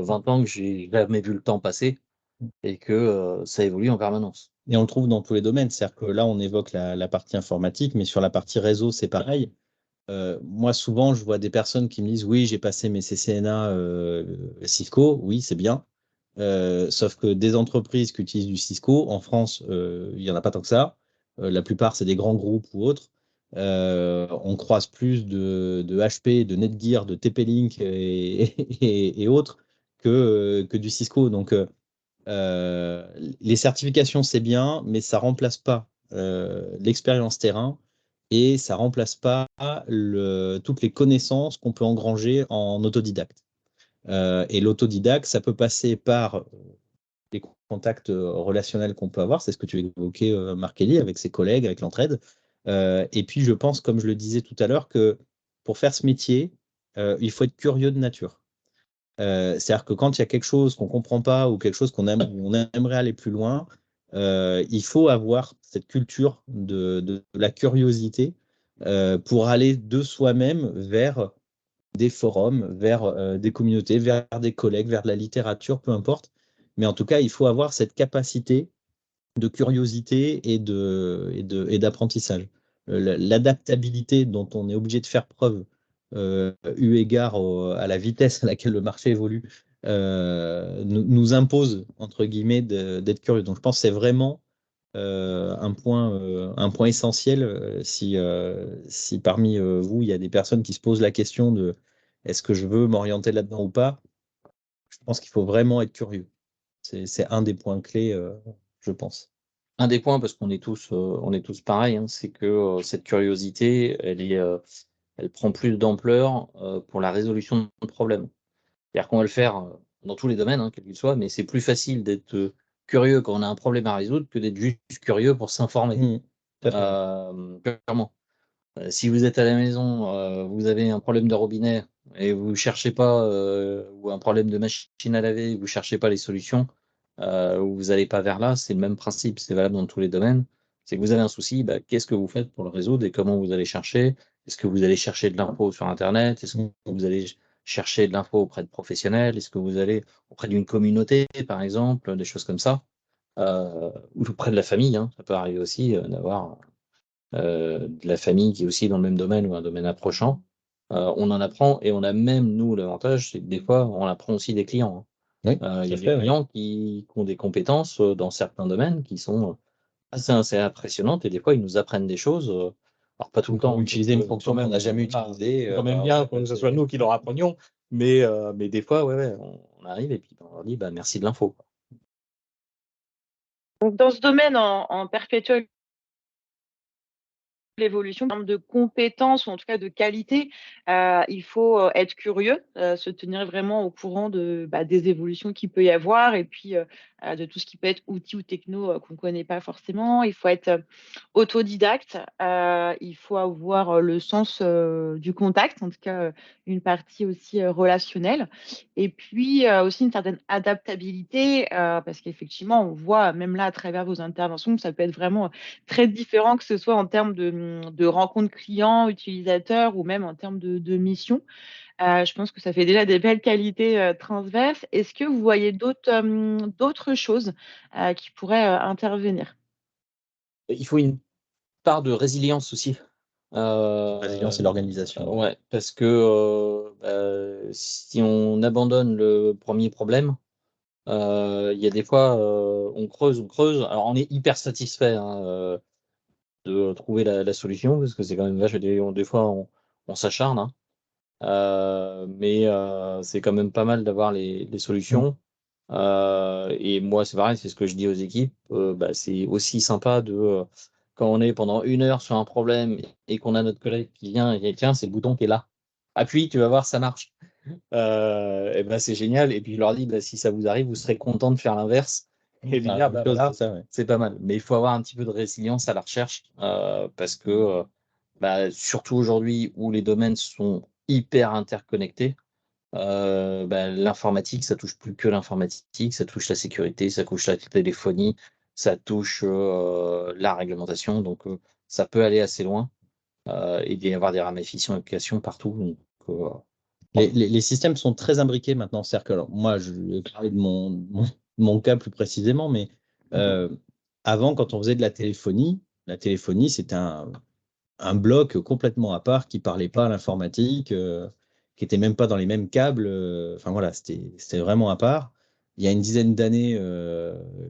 20 ans que j'ai jamais vu le temps passer et que, ça évolue en permanence. Et on le trouve dans tous les domaines. C'est-à-dire que là, on évoque la partie informatique, mais sur la partie réseau, c'est pareil. Moi, souvent, je vois des personnes qui me disent: «Oui, j'ai passé mes CCNA Cisco». Oui, c'est bien. Sauf que des entreprises qui utilisent du Cisco, en France, il y en a pas tant que ça. La plupart, c'est des grands groupes ou autres. On croise plus de HP, de Netgear, de TP-Link et autres que du Cisco. Donc, les certifications, c'est bien, mais ça remplace pas l'expérience terrain et ça remplace pas toutes les connaissances qu'on peut engranger en autodidacte. Et l'autodidacte, ça peut passer par les contacts relationnels qu'on peut avoir, c'est ce que tu évoquais, Marc-Élie, avec ses collègues, avec l'entraide. Et puis, je pense, comme je le disais tout à l'heure, que pour faire ce métier, il faut être curieux de nature. C'est-à-dire que quand il y a quelque chose qu'on ne comprend pas ou quelque chose on aimerait aller plus loin, il faut avoir cette culture de la curiosité pour aller de soi-même vers des forums, vers des communautés, vers des collègues, vers de la littérature, peu importe. Mais en tout cas, il faut avoir cette capacité de curiosité et d'apprentissage. L'adaptabilité dont on est obligé de faire preuve, eu égard à la vitesse à laquelle le marché évolue, nous impose, entre guillemets, d'être curieux. Donc je pense que c'est vraiment un point essentiel si parmi vous, il y a des personnes qui se posent la question de est-ce que je veux m'orienter là-dedans ou pas, je pense qu'il faut vraiment être curieux. C'est un des points clés, je pense. Un des points, parce on est tous pareils, hein, c'est que, cette curiosité, elle prend plus d'ampleur, pour la résolution de problèmes. C'est-à-dire qu'on va le faire, dans tous les domaines, hein, quels qu'ils soient, mais c'est plus facile d'être, curieux quand on a un problème à résoudre que d'être juste curieux pour s'informer. Mmh. Tout à fait. Clairement. Si vous êtes à la maison, vous avez un problème de robinet et vous cherchez pas, ou un problème de machine à laver, et vous cherchez pas les solutions, ou vous allez pas vers là, c'est le même principe, c'est valable dans tous les domaines. C'est que vous avez un souci, bah, qu'est-ce que vous faites pour le résoudre et comment vous allez chercher? Est-ce que vous allez chercher de l'info sur internet? Est-ce que vous allez chercher de l'info auprès de professionnels? Est-ce que vous allez auprès d'une communauté, par exemple, des choses comme ça? Ou auprès de la famille, hein, ça peut arriver aussi, d'avoir de la famille qui est aussi dans le même domaine ou un domaine approchant. On en apprend et on a même, nous, l'avantage, c'est que des fois, on apprend aussi des clients, Oui, hein. Il y a tout à des fait, oui. clients qui ont des compétences dans certains domaines qui sont assez impressionnantes et des fois, ils nous apprennent des choses. Alors, pas tout le Ou pour temps. utiliser une Quand fonction qu'on n'a jamais utilisée. c'est quand même bien que ce soit nous qui leur apprenions. Mais des fois, ouais, on arrive et puis on leur dit bah, merci de l'info, quoi. Donc, dans ce domaine en perpétuelle l'évolution en termes de compétences ou en tout cas de qualité, il faut être curieux, se tenir vraiment au courant des évolutions qu'il peut y avoir et puis de tout ce qui peut être outils ou techno qu'on ne connaît pas forcément. Il faut être autodidacte, il faut avoir le sens du contact, en tout cas une partie aussi relationnelle. Et puis aussi une certaine adaptabilité, parce qu'effectivement, on voit même là à travers vos interventions que ça peut être vraiment très différent, que ce soit en termes de rencontres clients, utilisateurs ou même en termes de mission. Je pense que ça fait déjà des belles qualités transverses. Est-ce que vous voyez d'autres choses qui pourraient intervenir? Il faut une part de résilience aussi. La résilience et l'organisation. Ouais, parce que si on abandonne le premier problème, il y a des fois, on creuse. Alors on est hyper satisfait, hein, de trouver la solution parce que c'est quand même vache des fois on s'acharne, hein. Mais c'est quand même pas mal d'avoir les solutions. Et moi, c'est pareil, c'est ce que je dis aux équipes, bah, c'est aussi sympa quand on est pendant 1 heure sur un problème et qu'on a notre collègue qui vient et dit: «Tiens, c'est le bouton qui est là. Appuie, tu vas voir, ça marche». Et bah, c'est génial et puis je leur dis: «Bah, si ça vous arrive, vous serez contents de faire l'inverse» et de C'est la dire: même «Bah, chose, voilà, c'est ça, ouais. c'est pas mal». Mais il faut avoir un petit peu de résilience à la recherche, parce que, bah, surtout aujourd'hui où les domaines sont hyper interconnectés, bah, l'informatique, ça touche plus que l'informatique, ça touche la sécurité, ça touche la téléphonie, ça touche, la réglementation donc ça peut aller assez loin, et d'y avoir des ramifications partout donc Les systèmes sont très imbriqués maintenant. C'est-à-dire que, alors, moi, je vais parler de mon cas plus précisément, mais avant, quand on faisait de la téléphonie, c'était un bloc complètement à part qui parlait pas à l'informatique, qui était même pas dans les mêmes câbles. Enfin voilà, c'était vraiment à part. Il y a une dizaine d'années,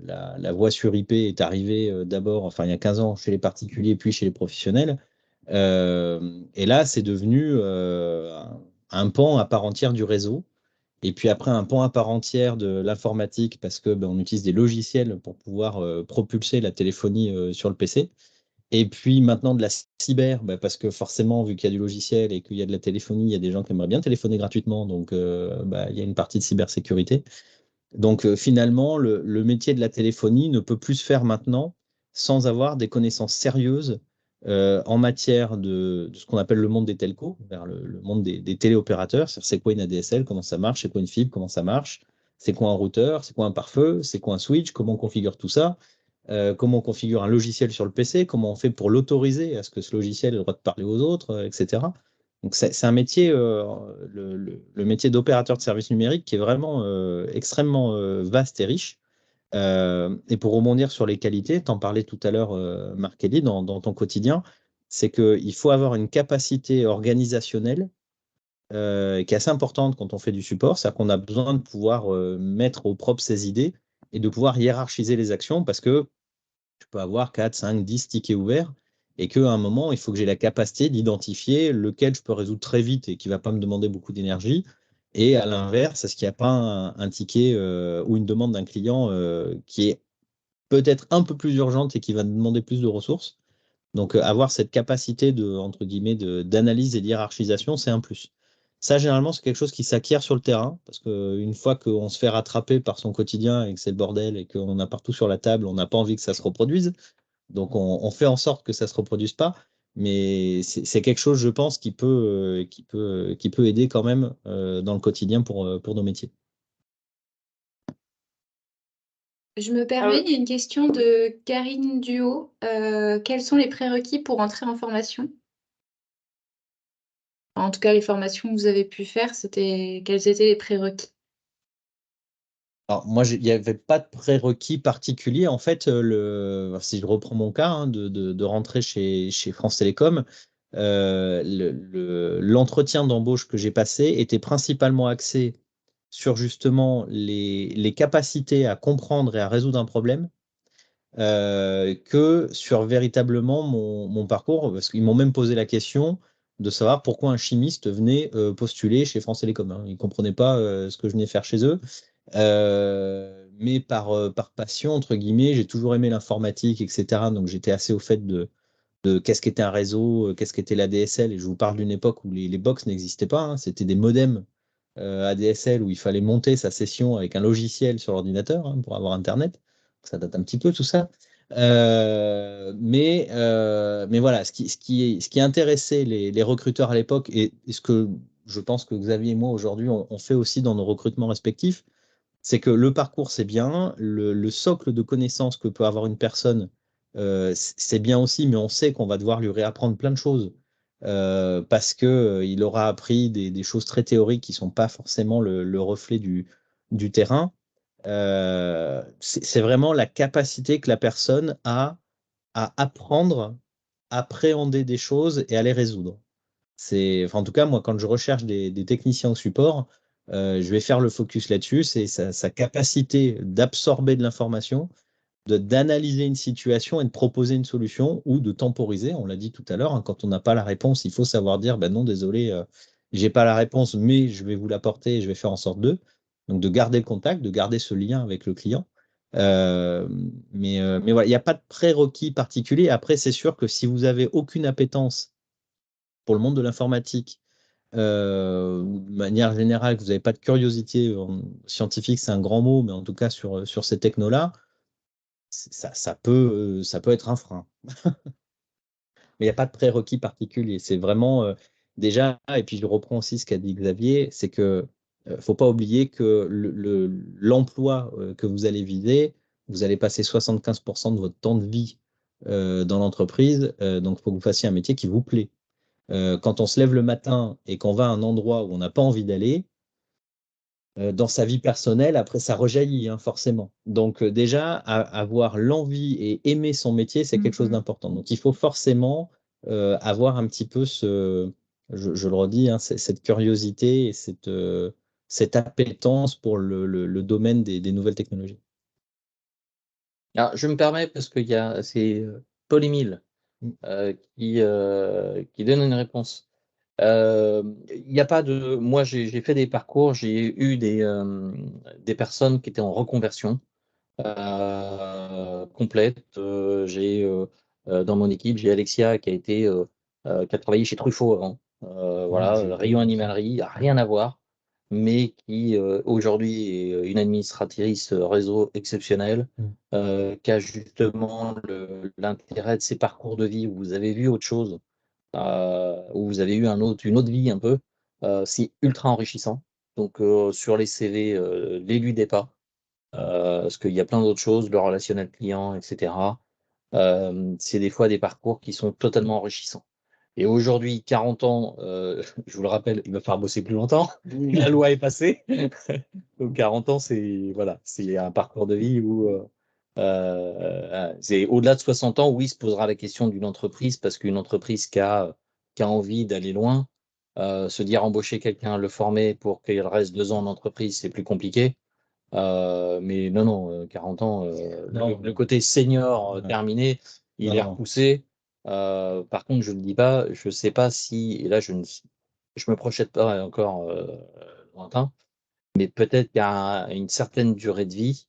la voix sur IP est arrivée d'abord, enfin il y a 15 ans, chez les particuliers, puis chez les professionnels. Et là, c'est devenu un pan à part entière du réseau. Et puis après, un pan à part entière de l'informatique, parce que on utilise des logiciels pour pouvoir propulser la téléphonie sur le PC. Et puis maintenant de la cyber, parce que forcément, vu qu'il y a du logiciel et qu'il y a de la téléphonie, il y a des gens qui aimeraient bien téléphoner gratuitement, donc il y a une partie de cybersécurité. Donc finalement, le métier de la téléphonie ne peut plus se faire maintenant sans avoir des connaissances sérieuses en matière de ce qu'on appelle le monde des telcos, vers le monde des téléopérateurs. C'est quoi une ADSL, comment ça marche, c'est quoi une fibre, comment ça marche, c'est quoi un routeur, c'est quoi un pare-feu, c'est quoi un switch, comment on configure tout ça, comment on configure un logiciel sur le PC, comment on fait pour l'autoriser à ce que ce logiciel ait le droit de parler aux autres, etc. Donc c'est un métier, le métier d'opérateur de services numériques qui est vraiment extrêmement vaste et riche. Et pour rebondir sur les qualités, tu en parlais tout à l'heure, Marc-Élie, dans ton quotidien, c'est qu'il faut avoir une capacité organisationnelle qui est assez importante quand on fait du support, c'est-à-dire qu'on a besoin de pouvoir mettre au propre ses idées et de pouvoir hiérarchiser les actions parce que je peux avoir 4, 5, 10 tickets ouverts et qu'à un moment, il faut que j'ai la capacité d'identifier lequel je peux résoudre très vite et qui ne va pas me demander beaucoup d'énergie. Et à l'inverse, est-ce qu'il n'y a pas un ticket ou une demande d'un client qui est peut-être un peu plus urgente et qui va demander plus de ressources. Donc, avoir cette capacité entre guillemets, d'analyse et d'hiérarchisation, c'est un plus. Ça, généralement, c'est quelque chose qui s'acquiert sur le terrain, parce qu'une fois qu'on se fait rattraper par son quotidien et que c'est le bordel et qu'on a partout sur la table, on n'a pas envie que ça se reproduise. Donc, on fait en sorte que ça ne se reproduise pas. Mais c'est quelque chose, je pense, qui peut aider quand même dans le quotidien pour nos métiers. Je me Ah permets, ouais. il y a une question de Karine Duo. Quels sont les prérequis pour entrer en formation? En tout cas, les formations que vous avez pu faire, quels étaient les prérequis? Alors, moi, il n'y avait pas de prérequis particulier. En fait, si je reprends mon cas hein, de rentrer chez France Télécom, l'entretien d'embauche que j'ai passé était principalement axé sur justement les capacités à comprendre et à résoudre un problème que sur véritablement mon parcours, parce qu'ils m'ont même posé la question de savoir pourquoi un chimiste venait postuler chez France Télécom. Hein. Ils ne comprenaient pas ce que je venais faire chez eux. Mais par passion, entre guillemets, j'ai toujours aimé l'informatique, etc. Donc j'étais assez au fait de qu'est-ce qu'était un réseau, qu'est-ce qu'était l'ADSL. Et je vous parle d'une époque où les box n'existaient pas. Hein. C'était des modems ADSL où il fallait monter sa session avec un logiciel sur l'ordinateur hein, pour avoir Internet. Ça date un petit peu tout ça. Mais voilà, ce qui intéressait les recruteurs à l'époque et ce que je pense que Xavier et moi aujourd'hui on fait aussi dans nos recrutements respectifs, c'est que le parcours, c'est bien, le socle de connaissances que peut avoir une personne, c'est bien aussi, mais on sait qu'on va devoir lui réapprendre plein de choses parce qu'il aura appris des choses très théoriques qui ne sont pas forcément le reflet du terrain. C'est vraiment la capacité que la personne a à apprendre, appréhender des choses et à les résoudre. Enfin, en tout cas, moi, quand je recherche des techniciens au support, je vais faire le focus là-dessus. C'est sa capacité d'absorber de l'information, d'analyser une situation et de proposer une solution ou de temporiser. On l'a dit tout à l'heure, hein, quand on n'a pas la réponse, il faut savoir dire ben non, désolé, j'ai pas la réponse, mais je vais vous l'apporter et je vais faire en sorte de. Donc, de garder le contact, de garder ce lien avec le client. Euh, mais voilà, il n'y a pas de prérequis particulier. Après, c'est sûr que si vous avez aucune appétence pour le monde de l'informatique, de manière générale, que vous n'avez pas de curiosité scientifique, c'est un grand mot, mais en tout cas sur ces technos-là, ça peut être un frein. Mais il n'y a pas de prérequis particulier. C'est vraiment déjà, et puis je reprends aussi ce qu'a dit Xavier, c'est que faut pas oublier que l'emploi que vous allez viser, vous allez passer 75% de votre temps de vie dans l'entreprise, donc il faut que vous fassiez un métier qui vous plaît. Quand on se lève le matin et qu'on va à un endroit où on n'a pas envie d'aller, dans sa vie personnelle, après, ça rejaillit, hein, forcément. Donc, déjà, avoir l'envie et aimer son métier, c'est quelque chose d'important. Donc, il faut forcément avoir un petit peu je le redis, hein, cette curiosité et cette appétence pour le domaine des nouvelles technologies. Alors, je me permets parce c'est Paul Émile qui donne une réponse. Il n'y a pas de. Moi, j'ai fait des parcours, j'ai eu des personnes qui étaient en reconversion complète. Dans mon équipe, j'ai Alexia qui a travaillé chez Truffaut avant. Voilà, rayon animalerie, rien à voir, mais qui aujourd'hui est une administratrice réseau exceptionnelle, qui a justement l'intérêt de ces parcours de vie où vous avez vu autre chose, où vous avez eu une autre vie un peu. C'est ultra enrichissant. Donc sur les CV, l'éludez pas. Parce qu'il y a plein d'autres choses, le relationnel client, etc. C'est des fois des parcours qui sont totalement enrichissants. Et aujourd'hui, 40 ans, je vous le rappelle, il va falloir bosser plus longtemps. La loi est passée. Donc 40 ans, c'est un parcours de vie où c'est au-delà de 60 ans où il se posera la question d'une entreprise, parce qu'une entreprise qui a envie d'aller loin, se dire embaucher quelqu'un, le former pour qu'il reste 2 ans en entreprise, c'est plus compliqué. Mais non, 40 ans, le côté senior terminé, il est repoussé. Par contre, je ne dis pas, je ne sais pas si, et là je me projette pas encore lointain, mais peut-être qu'à une certaine durée de vie,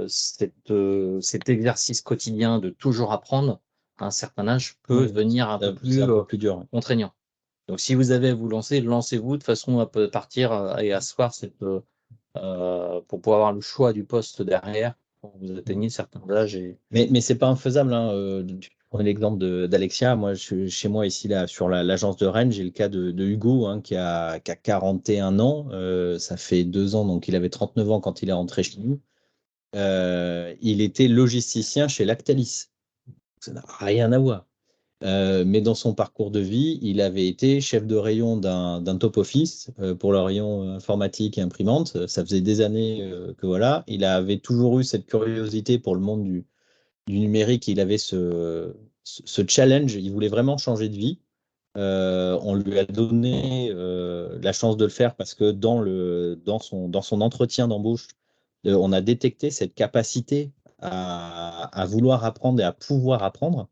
cet exercice quotidien de toujours apprendre à un certain âge peut devenir un peu plus dur. contraignant. Donc si vous avez à vous lancer, lancez-vous de façon à partir et asseoir pour pouvoir avoir le choix du poste derrière quand vous atteignez certains âges. Mais c'est pas infaisable. Tu prenais l'exemple d'Alexia. Moi, chez moi, ici, là, sur l'agence de Rennes, j'ai le cas de Hugo, qui a 41 ans. Ça fait 2 ans, donc il avait 39 ans quand il est rentré chez nous. Il était logisticien chez Lactalis. Ça n'a rien à voir. Mais dans son parcours de vie, il avait été chef de rayon d'un top office pour le rayon informatique et imprimante. Ça faisait des années que voilà. Il avait toujours eu cette curiosité pour le monde du numérique. Il avait ce challenge. Il voulait vraiment changer de vie. On lui a donné la chance de le faire parce que dans son entretien d'embauche, on a détecté cette capacité à vouloir apprendre et à pouvoir apprendre.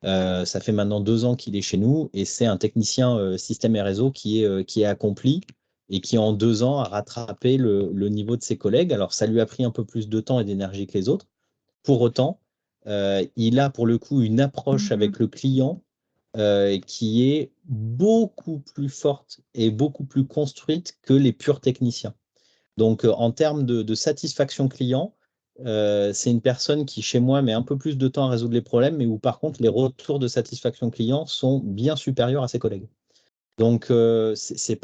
Ça fait maintenant 2 ans qu'il est chez nous et c'est un technicien système et réseau qui est accompli et qui en 2 ans a rattrapé le niveau de ses collègues. Alors ça lui a pris un peu plus de temps et d'énergie que les autres. Pour autant, il a pour le coup une approche avec le client qui est beaucoup plus forte et beaucoup plus construite que les purs techniciens. Donc en termes de satisfaction client, c'est une personne qui, chez moi, met un peu plus de temps à résoudre les problèmes, mais où par contre, les retours de satisfaction client sont bien supérieurs à ses collègues. Donc, c'est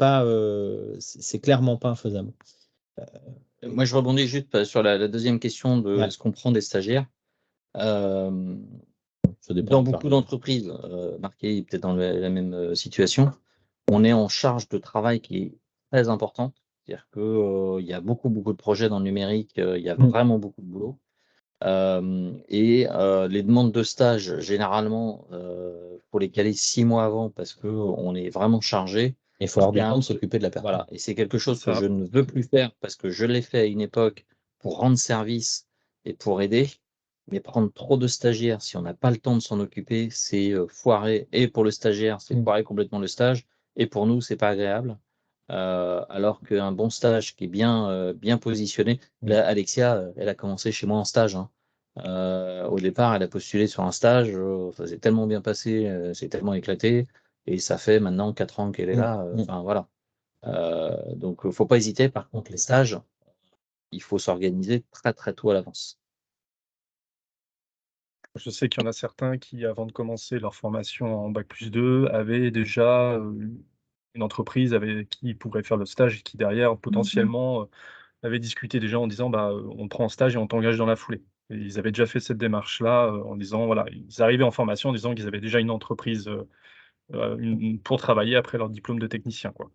clairement pas infaisable. Moi, je rebondis juste sur la deuxième question de Ouais. est-ce qu'on prend des stagiaires. Ça dépend Dans beaucoup d'entreprises, Marqué est peut-être dans la même situation, on est en charge de travail qui est très importante. C'est-à-dire qu'il y a beaucoup de projets dans le numérique, il y a vraiment beaucoup de boulot. Les demandes de stage, généralement, faut les caler 6 mois avant parce qu'on est vraiment chargé. Il faut avoir du temps de s'occuper de la personne. Voilà, et c'est quelque chose que Ça. je ne veux plus faire parce que je l'ai fait à une époque pour rendre service et pour aider. Mais prendre trop de stagiaires, si on n'a pas le temps de s'en occuper, c'est foirer. Et pour le stagiaire, c'est foirer complètement le stage. Et pour nous, c'est pas agréable. Alors qu'un bon stage qui est bien positionné. Là, Alexia, elle a commencé chez moi en stage. Au départ, elle a postulé sur un stage. Ça s'est tellement bien passé, c'est tellement éclaté. Et ça fait maintenant 4 ans qu'elle est là. Enfin, voilà. Donc, il ne faut pas hésiter. Par contre, les stages, il faut s'organiser très, très tôt à l'avance. Je sais qu'il y en a certains qui, avant de commencer leur formation en bac+2, avaient déjà une entreprise avec qui ils pourraient faire le stage et qui derrière, potentiellement, avaient discuté déjà en disant bah, on prend en stage et on t'engage dans la foulée. Et ils avaient déjà fait cette démarche-là en disant voilà, ils arrivaient en formation en disant qu'ils avaient déjà une entreprise pour travailler après leur diplôme de technicien, quoi.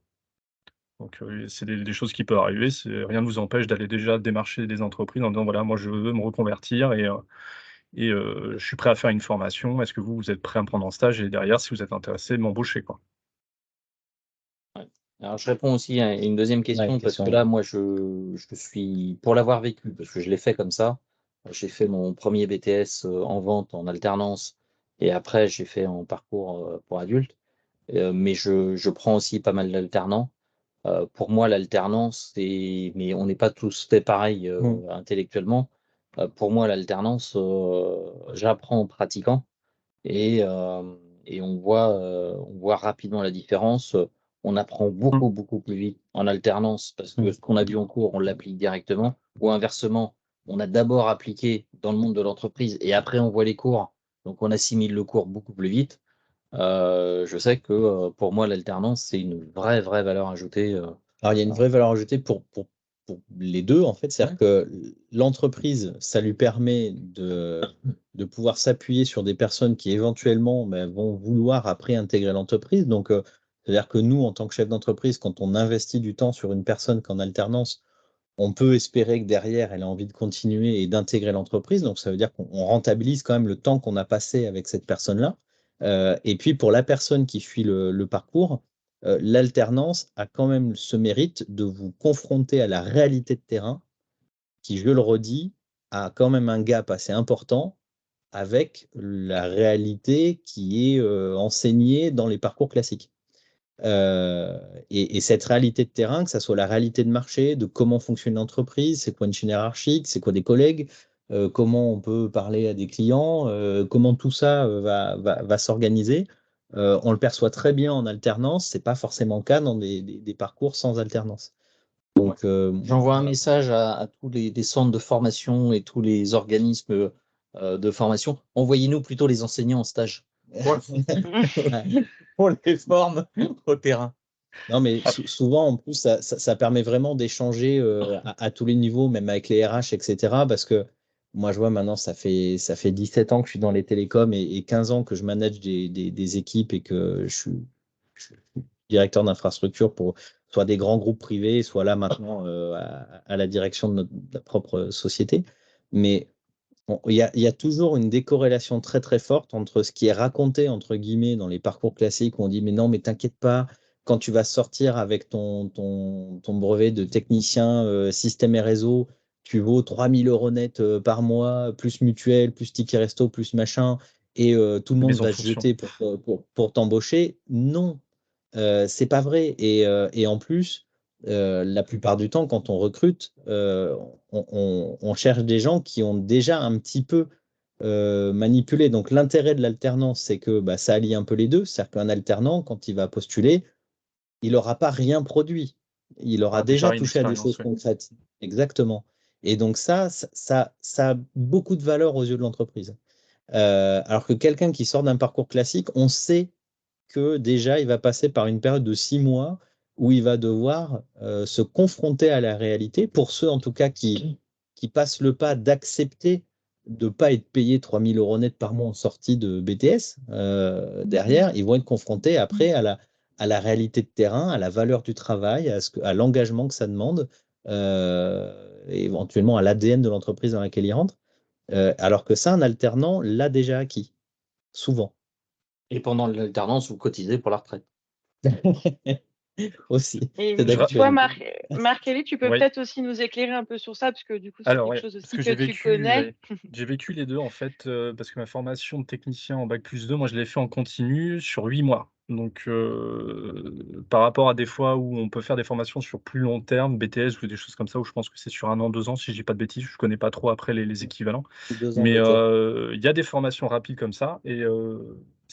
Donc, c'est des choses qui peuvent arriver. Rien ne vous empêche d'aller déjà démarcher des entreprises en disant voilà, moi je veux me reconvertir et je suis prêt à faire une formation. Est-ce que vous êtes prêt à me prendre en stage? Et derrière, si vous êtes intéressé, m'embaucher, quoi. Ouais. Alors, je réponds aussi à une deuxième question parce que là, moi, je suis pour l'avoir vécu, parce que je l'ai fait comme ça. J'ai fait mon premier BTS en vente en alternance et après, j'ai fait en parcours pour adultes. Mais je prends aussi pas mal d'alternants. Pour moi, l'alternance, mais on n'est pas tous fait pareil intellectuellement. Pour moi, l'alternance, j'apprends en pratiquant et, on voit rapidement la différence. On apprend beaucoup plus vite en alternance parce que ce qu'on a vu en cours, on l'applique directement. Ou inversement, on a d'abord appliqué dans le monde de l'entreprise et après on voit les cours. Donc on assimile le cours beaucoup plus vite. Je sais que pour moi, l'alternance, c'est une vraie valeur ajoutée. Alors, il y a une vraie valeur ajoutée pour les deux, en fait. C'est-à-dire que l'entreprise, ça lui permet de pouvoir s'appuyer sur des personnes qui éventuellement vont vouloir après intégrer l'entreprise. Donc, c'est-à-dire que nous, en tant que chef d'entreprise, quand on investit du temps sur une personne qu'en alternance, on peut espérer que derrière, elle a envie de continuer et d'intégrer l'entreprise. Donc, ça veut dire qu'on rentabilise quand même le temps qu'on a passé avec cette personne-là. Et puis, pour la personne qui suit le parcours, l'alternance a quand même ce mérite de vous confronter à la réalité de terrain qui, je le redis, a quand même un gap assez important avec la réalité qui est enseignée dans les parcours classiques. Et cette réalité de terrain, que ce soit la réalité de marché, de comment fonctionne l'entreprise, c'est quoi une chaîne hiérarchique, c'est quoi des collègues, comment on peut parler à des clients, comment tout ça va s'organiser. On le perçoit très bien en alternance, c'est pas forcément le cas dans des parcours sans alternance. Donc, J'envoie un message à tous les centres de formation et tous les organismes de formation. Envoyez-nous plutôt les enseignants en stage. On les forme au terrain. non, mais souvent, en plus, ça permet vraiment d'échanger à tous les niveaux, même avec les RH, etc. Parce que moi, je vois maintenant, ça fait 17 ans que je suis dans les télécoms et 15 ans que je manage des équipes et que je suis directeur d'infrastructure pour soit des grands groupes privés, soit là maintenant à la direction de la propre société. Mais bon, il y a toujours une décorrélation très très forte entre ce qui est raconté, entre guillemets, dans les parcours classiques où on dit mais non, mais t'inquiète pas, quand tu vas sortir avec ton brevet de technicien système et réseau, tu vaux 3 000 € net par mois, plus mutuelle, plus ticket resto, plus machin, et tout le monde Mais en va se fonction. jeter pour t'embaucher. Non, c'est pas vrai. Et en plus, la plupart du temps, quand on recrute, on cherche des gens qui ont déjà un petit peu manipulé. Donc l'intérêt de l'alternance, c'est que bah, ça allie un peu les deux. C'est-à-dire qu'un alternant, quand il va postuler, il n'aura pas rien produit. Il aura déjà Déjà une touché à des expérience, choses oui. concrètes. Exactement. Et donc ça a beaucoup de valeur aux yeux de l'entreprise. Alors que quelqu'un qui sort d'un parcours classique, on sait que déjà, il va passer par une période de 6 mois où il va devoir se confronter à la réalité, pour ceux en tout cas qui passent le pas d'accepter de ne pas être payé 3 000 € net par mois en sortie de BTS. Derrière, ils vont être confrontés après à la réalité de terrain, à la valeur du travail, à l'engagement que ça demande, et éventuellement à l'ADN de l'entreprise dans laquelle ils rentrent. Alors que ça, un alternant l'a déjà acquis, souvent. Et pendant l'alternance, vous cotisez pour la retraite. Aussi, Et c'est toi, d'actualité. Marc-Élie, tu peux Oui. peut-être aussi nous éclairer un peu sur ça, parce que du coup, c'est Alors quelque ouais, chose parce aussi que que tu connais. j'ai vécu les 2 en fait, parce que ma formation de technicien en bac+2, moi je l'ai fait en continu sur 8 mois. Donc par rapport à des fois où on peut faire des formations sur plus long terme, BTS ou des choses comme ça, où je pense que c'est sur 1 an, 2 ans, si je dis pas de bêtises, je connais pas trop après les équivalents. 2 ans Mais BTS. il y a des formations rapides comme ça et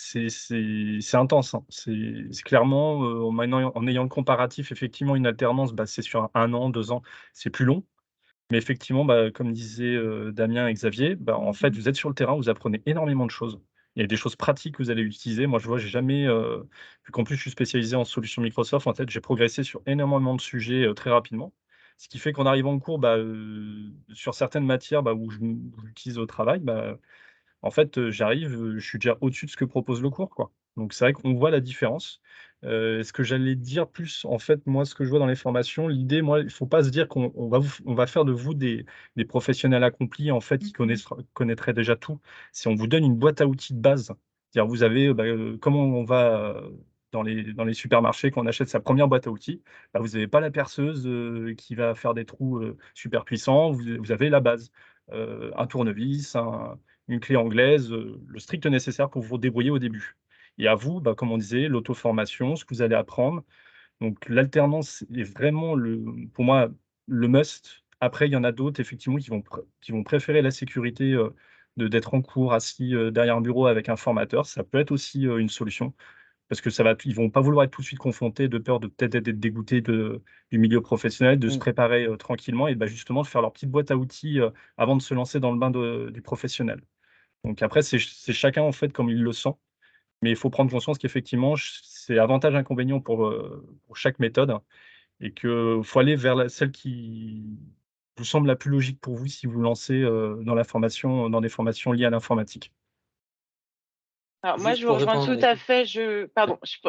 c'est intense, hein. C'est clairement, en ayant le comparatif, effectivement, une alternance, bah, c'est sur 1 an, 2 ans, c'est plus long. Mais effectivement, bah, comme disaient, Damien et Xavier, bah, en fait, vous êtes sur le terrain, vous apprenez énormément de choses. Il y a des choses pratiques que vous allez utiliser. Moi, je vois, j'ai jamais, vu qu'en plus je suis spécialisé en solutions Microsoft, en fait, j'ai progressé sur énormément de sujets, très rapidement. Ce qui fait qu'en arrivant en cours, bah, sur certaines matières, bah, où où j'utilise au travail, bah, en fait, j'arrive, je suis déjà au-dessus de ce que propose le cours, quoi. Donc c'est vrai qu'on voit la différence. Ce que j'allais dire plus, en fait, moi, ce que je vois dans les formations, l'idée, moi, il faut pas se dire on va faire de vous des professionnels accomplis, en fait, qui connaîtraient déjà tout. Si on vous donne une boîte à outils de base, c'est-à-dire vous avez, bah, comment on va, dans les supermarchés quand on achète sa première boîte à outils, bah, vous avez pas la perceuse, qui va faire des trous, super puissants, vous avez la base. Un tournevis, une clé anglaise, le strict nécessaire pour vous débrouiller au début. Et à vous, bah, comme on disait, l'auto-formation, ce que vous allez apprendre. Donc l'alternance est vraiment pour moi, le must. Après, il y en a d'autres effectivement qui vont préférer la sécurité, d'être en cours assis, derrière un bureau avec un formateur. Ça peut être aussi, une solution parce que ils vont pas vouloir être tout de suite confrontés de peur de peut-être d'être dégoûtés du milieu professionnel, de se Mm. préparer, tranquillement et bah, justement de faire leur petite boîte à outils, avant de se lancer dans le bain du professionnel. Donc après, c'est chacun en fait comme il le sent, mais il faut prendre conscience qu'effectivement, c'est avantage-inconvénient pour chaque méthode et qu'il faut aller vers celle qui vous semble la plus logique pour vous si vous vous lancez dans dans des formations liées à l'informatique. Alors moi, Juste je vous pour rejoins répondre à tout la à question. fait.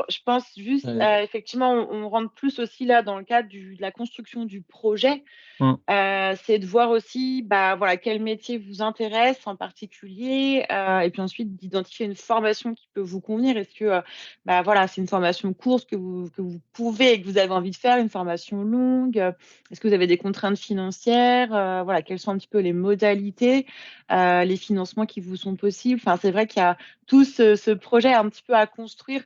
Je pense juste, effectivement, on rentre plus aussi là dans le cadre de la construction du projet. Mmh. C'est de voir aussi, bah, voilà, quel métier vous intéresse en particulier, et puis ensuite d'identifier une formation qui peut vous convenir. Est-ce que, bah, voilà, c'est une formation courte que vous pouvez et que vous avez envie de faire, une formation longue? Est-ce que vous avez des contraintes financières? Voilà, quelles sont un petit peu les modalités, les financements qui vous sont possibles? Enfin, c'est vrai qu'il y a tout ce projet un petit peu à construire.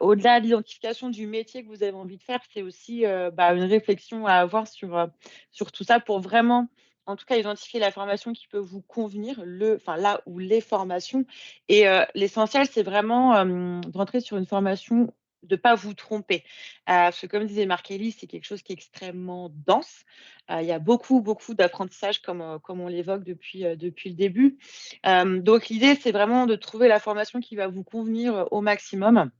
Au-delà de l'identification du métier que vous avez envie de faire, c'est aussi, bah, une réflexion à avoir sur tout ça pour vraiment, en tout cas, identifier la formation qui peut vous convenir, là où les formations. Et l'essentiel, c'est vraiment de rentrer sur une formation pas vous tromper. Parce que comme disait Marc-Élie, c'est quelque chose qui est extrêmement dense. Il y a beaucoup, beaucoup d'apprentissage comme on l'évoque depuis le début. Donc l'idée, c'est vraiment de trouver la formation qui va vous convenir au maximum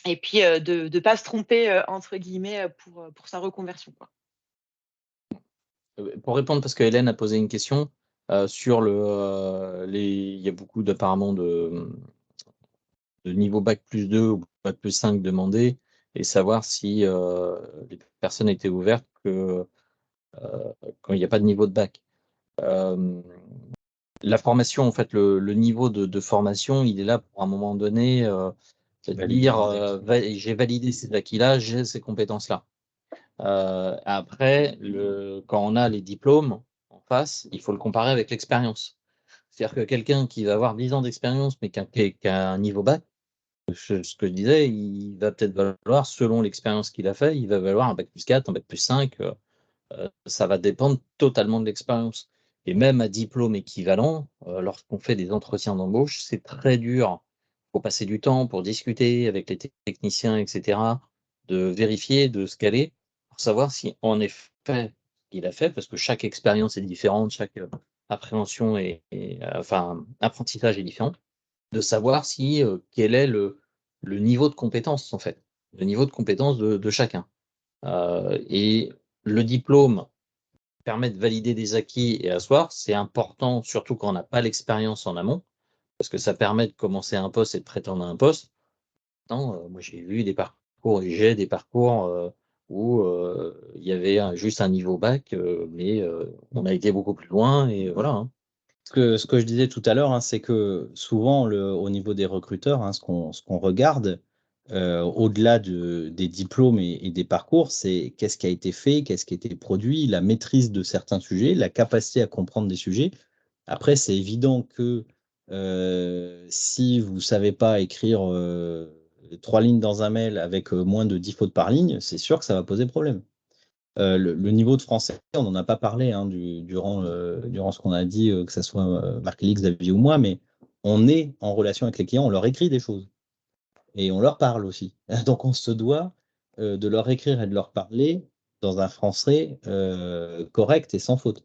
et puis de ne pas se tromper, entre guillemets, pour sa reconversion, quoi. Pour répondre, parce que Hélène a posé une question sur il y a beaucoup apparemment de niveau bac+2 ou bac+5 demandés, et savoir si les personnes étaient ouvertes quand il n'y a pas de niveau de bac. La formation, en fait, le niveau de formation, il est là pour un moment donné dire j'ai validé ces acquis-là, j'ai ces compétences-là. Après, quand on a les diplômes en face, il faut le comparer avec l'expérience. C'est-à-dire que quelqu'un qui va avoir 10 ans d'expérience, mais qui a un niveau bac, ce que je disais, il va peut-être valoir, selon l'expérience qu'il a fait, il va valoir un bac+4, un bac+5. Ça va dépendre totalement de l'expérience. Et même à diplôme équivalent, lorsqu'on fait des entretiens d'embauche, c'est très dur. Il faut passer du temps pour discuter avec les techniciens, etc., de vérifier, de se caler, pour savoir si en effet il a fait, parce que chaque expérience est différente, chaque appréhension enfin, apprentissage est différent, de savoir si quel est le niveau de compétence, en fait, le niveau de compétence de chacun. Et le diplôme permet de valider des acquis et asseoir, c'est important, surtout quand on n'a pas l'expérience en amont, parce que ça permet de commencer un poste et de prétendre à un poste. Non, moi j'ai vu des parcours, j'ai des parcours où il y avait juste un niveau bac, mais on a été beaucoup plus loin, et voilà. Hein. Ce que je disais tout à l'heure, hein, c'est que souvent, au niveau des recruteurs, hein, ce qu'on regarde, au-delà des diplômes et des parcours, c'est qu'est-ce qui a été fait, qu'est-ce qui a été produit, la maîtrise de certains sujets, la capacité à comprendre des sujets. Après, c'est évident que si vous ne savez pas écrire 3 lignes dans un mail avec moins de 10 fautes par ligne, c'est sûr que ça va poser problème. Le niveau de français, on n'en a pas parlé hein, durant ce qu'on a dit, que ce soit Marc-Élie, Xavier ou moi, mais on est en relation avec les clients, on leur écrit des choses et on leur parle aussi. Donc on se doit de leur écrire et de leur parler dans un français correct et sans faute.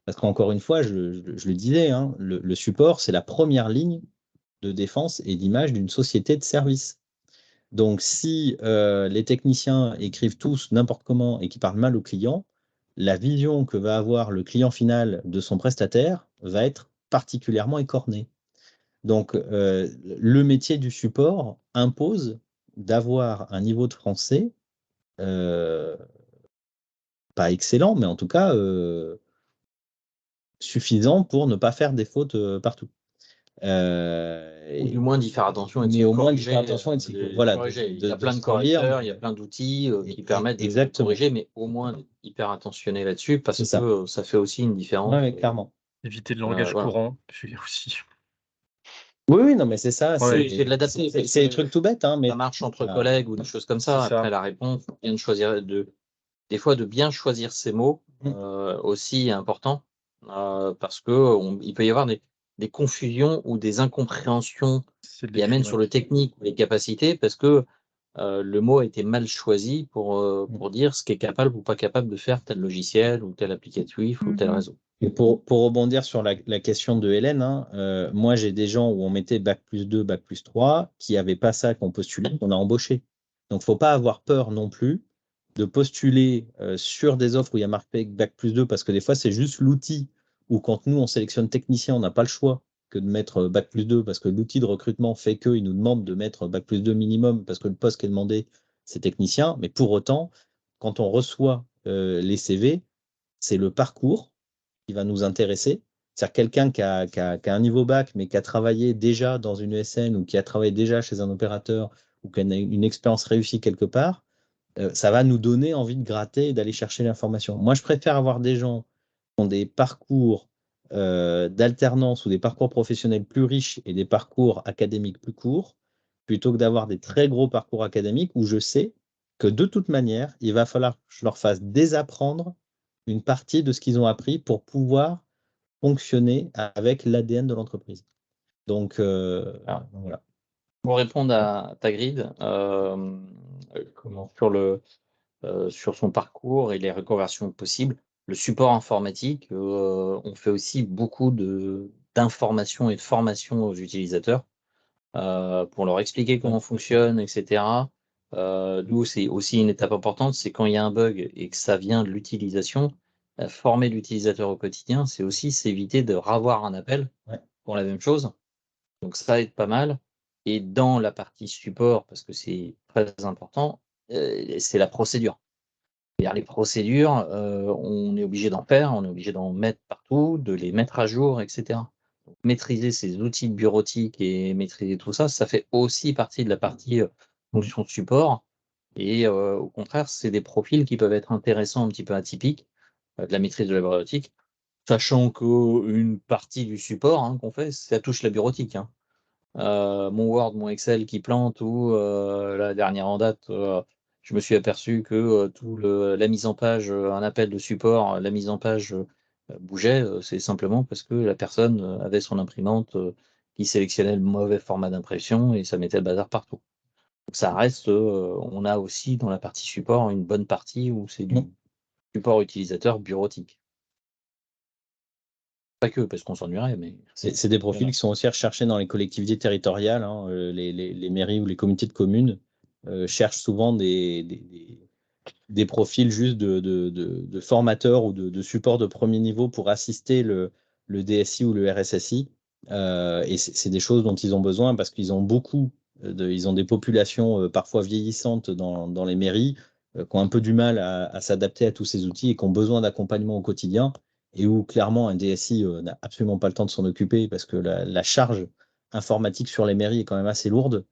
Parce qu'encore une fois, je le disais, hein, le support, c'est la première ligne de défense et d'image d'une société de service. Donc, si les techniciens écrivent tous n'importe comment et qui parlent mal au client, la vision que va avoir le client final de son prestataire va être particulièrement écornée. Donc, le métier du support impose d'avoir un niveau de français pas excellent, mais en tout cas suffisant pour ne pas faire des fautes partout. Ou du moins d'y faire attention et de mais se au moins d'y corriger, faire attention et de corriger. Il y a de plein se de corriger. correcteurs, il y a plein d'outils qui permettent de Exactement. corriger, mais au moins d'être hyper attentionné là-dessus, parce C'est ça. que ça fait aussi une différence. Ouais, clairement. Éviter le langage voilà. courant, puis aussi. Oui, non, mais c'est ça. Ouais. C'est de l'adapter. C'est des trucs tout bêtes, hein, mais Ça marche entre collègues ou des choses comme ça. C'est ça. Après, la réponse, bien de choisir, des fois, de bien choisir ses mots aussi est important, parce que il peut y avoir des confusions ou des incompréhensions C'est de qui amènent l'écrit, sur ouais. le technique ou les capacités, parce que le mot a été mal choisi pour dire ce qui est capable ou pas capable de faire tel logiciel ou tel applicatif ou tel réseau. Et pour rebondir sur la question de Hélène, hein, moi j'ai des gens où on mettait bac+2, bac+3 qui n'avaient pas ça, qu'on postulait, qu'on a embauché. Donc il ne faut pas avoir peur non plus de postuler sur des offres où il y a marqué bac+2 parce que des fois c'est juste l'outil où quand nous on sélectionne technicien, on n'a pas le choix que de mettre bac+2 parce que l'outil de recrutement fait qu'il nous demande de mettre bac+2 minimum parce que le poste qui est demandé c'est technicien. Mais pour autant, quand on reçoit les CV, c'est le parcours qui va nous intéresser. C'est-à-dire quelqu'un qui a un niveau bac, mais qui a travaillé déjà dans une ESN ou qui a travaillé déjà chez un opérateur ou qui a une expérience réussie quelque part, ça va nous donner envie de gratter et d'aller chercher l'information. Moi, je préfère avoir des gens qui ont des parcours d'alternance ou des parcours professionnels plus riches et des parcours académiques plus courts, plutôt que d'avoir des très gros parcours académiques où je sais que de toute manière, il va falloir que je leur fasse désapprendre une partie de ce qu'ils ont appris pour pouvoir fonctionner avec l'ADN de l'entreprise. Donc, voilà. Pour répondre à ta grid, sur son parcours et les reconversions possibles, le support informatique, on fait aussi beaucoup d'informations et de formation aux utilisateurs, pour leur expliquer comment fonctionne, et cetera. Nous, c'est aussi une étape importante, c'est quand il y a un bug et que ça vient de l'utilisation, former l'utilisateur au quotidien, c'est aussi s'éviter de ravoir un appel Ouais. pour la même chose. Donc ça aide pas mal. Et dans la partie support, parce que c'est très important, c'est la procédure. C'est-à-dire les procédures, on est obligé d'en faire, on est obligé d'en mettre partout, de les mettre à jour, et cetera. Donc maîtriser ces outils de bureautique et maîtriser tout ça, ça fait aussi partie de la partie, fonction de support et au contraire, c'est des profils qui peuvent être intéressants, un petit peu atypiques, de la maîtrise de la bureautique, sachant qu'une partie du support, hein, qu'on fait, ça touche la bureautique, hein. Mon Word, mon Excel qui plante ou la dernière en date, je me suis aperçu que, la mise en page, un appel de support, la mise en page, bougeait, c'est simplement parce que la personne, avait son imprimante, qui sélectionnait le mauvais format d'impression et ça mettait le bazar partout. Donc ça reste, on a aussi dans la partie support une bonne partie où c'est du support utilisateur bureautique. Pas que, parce qu'on s'ennuierait, mais C'est des profils qui sont aussi recherchés dans les collectivités territoriales, hein, les mairies ou les comités de communes cherchent souvent des profils juste de formateurs ou de support de premier niveau pour assister le DSI ou le RSSI. Et c'est des choses dont ils ont besoin parce qu'ils ont ils ont des populations parfois vieillissantes dans les mairies qui ont un peu du mal à s'adapter à tous ces outils et qui ont besoin d'accompagnement au quotidien et où clairement un DSI n'a absolument pas le temps de s'en occuper parce que la charge informatique sur les mairies est quand même assez lourde.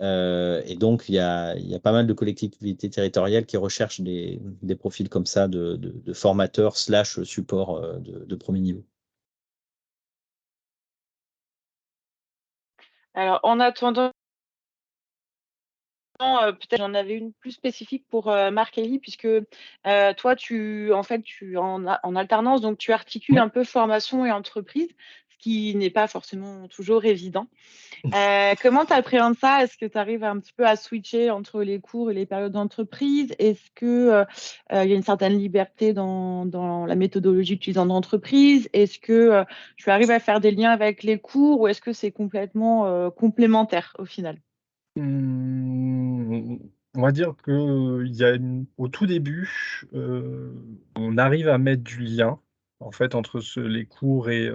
Et donc, il y a pas mal de collectivités territoriales qui recherchent des profils comme ça de formateurs / support de premier niveau. Alors, en attendant, peut-être j'en avais une plus spécifique pour, Marc-Élie puisque, toi en fait, tu es en alternance, donc tu articules Ouais. un peu formation et entreprise, ce qui n'est pas forcément toujours évident. Comment tu appréhendes ça? Est-ce que tu arrives un petit peu à switcher entre les cours et les périodes d'entreprise? Est-ce que, il y a une certaine liberté dans la méthodologie utilisée en entreprise? Est-ce que, tu arrives à faire des liens avec les cours ou est-ce que c'est complètement, complémentaire au final? On va dire qu'il y a au tout début, on arrive à mettre du lien, en fait, entre les cours et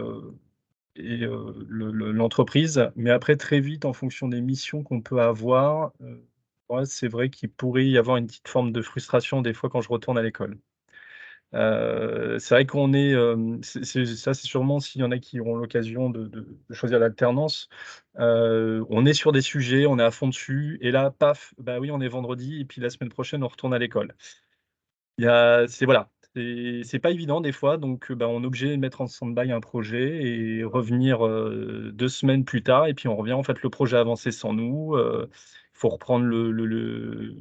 l'entreprise. Mais après, très vite, en fonction des missions qu'on peut avoir, ouais, c'est vrai qu'il pourrait y avoir une petite forme de frustration, des fois, quand je retourne à l'école. C'est vrai qu'on est, c'est sûrement s'il y en a qui auront l'occasion de choisir l'alternance, on est sur des sujets, on est à fond dessus et là, paf, bah, oui, on est vendredi et puis la semaine prochaine, on retourne à l'école. Voilà, c'est pas évident des fois donc bah, on est obligé de mettre en stand-by un projet et revenir, 2 semaines plus tard et puis on revient, en fait, le projet a avancé sans nous, il faut reprendre le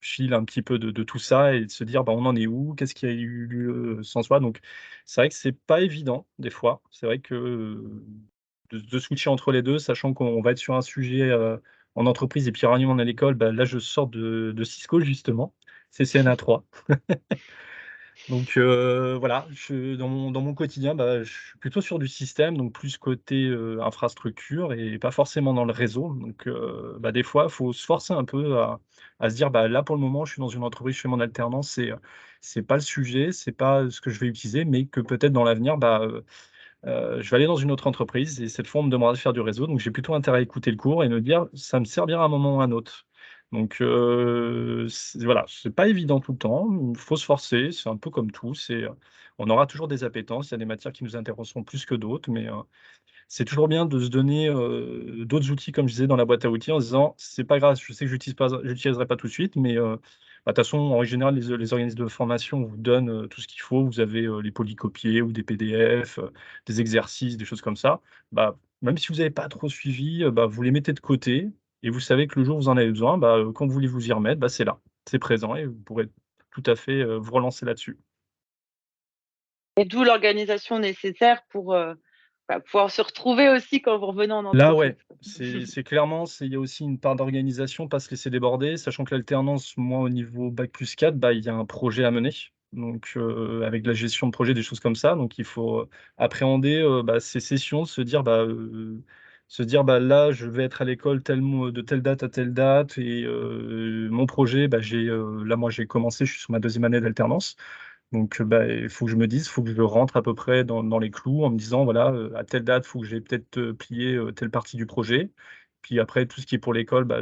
fil un petit peu de tout ça et de se dire: «Bah, on en est où? Qu'est-ce qui a eu lieu sans soi?» Donc c'est vrai que c'est pas évident des fois. C'est vrai que, de switcher entre les 2, sachant qu'on va être sur un sujet, en entreprise et puis on à l'école, bah, là je sors de Cisco justement, CCNA 3. Donc voilà, dans mon quotidien, bah, je suis plutôt sur du système, donc plus côté, infrastructure et pas forcément dans le réseau. Donc bah, des fois, il faut se forcer un peu à se dire: «Bah, là, pour le moment, je suis dans une entreprise, je fais mon alternance, c'est pas le sujet, c'est pas ce que je vais utiliser», mais que peut-être dans l'avenir, bah, je vais aller dans une autre entreprise et cette fois, on me demandera de faire du réseau, donc j'ai plutôt intérêt à écouter le cours et me dire: «Ça me servira à un moment ou à un autre». Donc voilà, c'est pas évident tout le temps, il faut se forcer, c'est un peu comme tout, on aura toujours des appétences, il y a des matières qui nous intéresseront plus que d'autres, mais c'est toujours bien de se donner, d'autres outils, comme je disais, dans la boîte à outils en se disant: «C'est pas grave, je sais que j'utiliserai pas tout de suite, mais bah, de toute façon, en règle générale, les organismes de formation vous donnent, tout ce qu'il faut. Vous avez, les polycopiés ou des PDF, des exercices, des choses comme ça. Bah, même si vous n'avez pas trop suivi, bah, vous les mettez de côté et vous savez que le jour où vous en avez besoin, bah, quand vous voulez vous y remettre, bah, c'est là, c'est présent et vous pourrez tout à fait, vous relancer là-dessus. Et d'où l'organisation nécessaire pour, pouvoir se retrouver aussi quand vous revenez en Là, entreprise. ouais, c'est clairement, il y a aussi une part d'organisation, pas se laisser déborder, sachant que l'alternance, moi, au niveau bac+4, bah, il y a un projet à mener, donc avec de la gestion de projet, des choses comme ça, donc il faut, appréhender, bah, ces sessions, se dire: «Bah, là, je vais être à l'école de telle date à telle date et mon projet, bah, là, moi, j'ai commencé, je suis sur ma 2e année d'alternance, donc bah, il faut que je me dise, il faut que je rentre à peu près dans les clous en me disant: «Voilà, à telle date, il faut que j'ai peut-être, plié, telle partie du projet». Puis après tout ce qui est pour l'école, bah,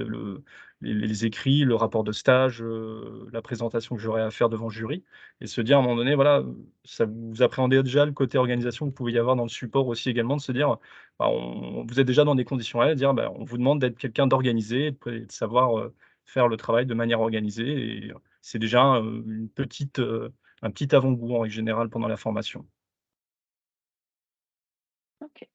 les écrits, le rapport de stage, la présentation que j'aurai à faire devant le jury et se dire à un moment donné, voilà, ça vous appréhendez déjà le côté organisation que vous pouvez y avoir dans le support aussi également, de se dire, bah, vous êtes déjà dans des conditions réelles, dire, bah, on vous demande d'être quelqu'un d'organisé et de savoir, faire le travail de manière organisée et c'est déjà, un petit avant-goût en règle générale pendant la formation. OK.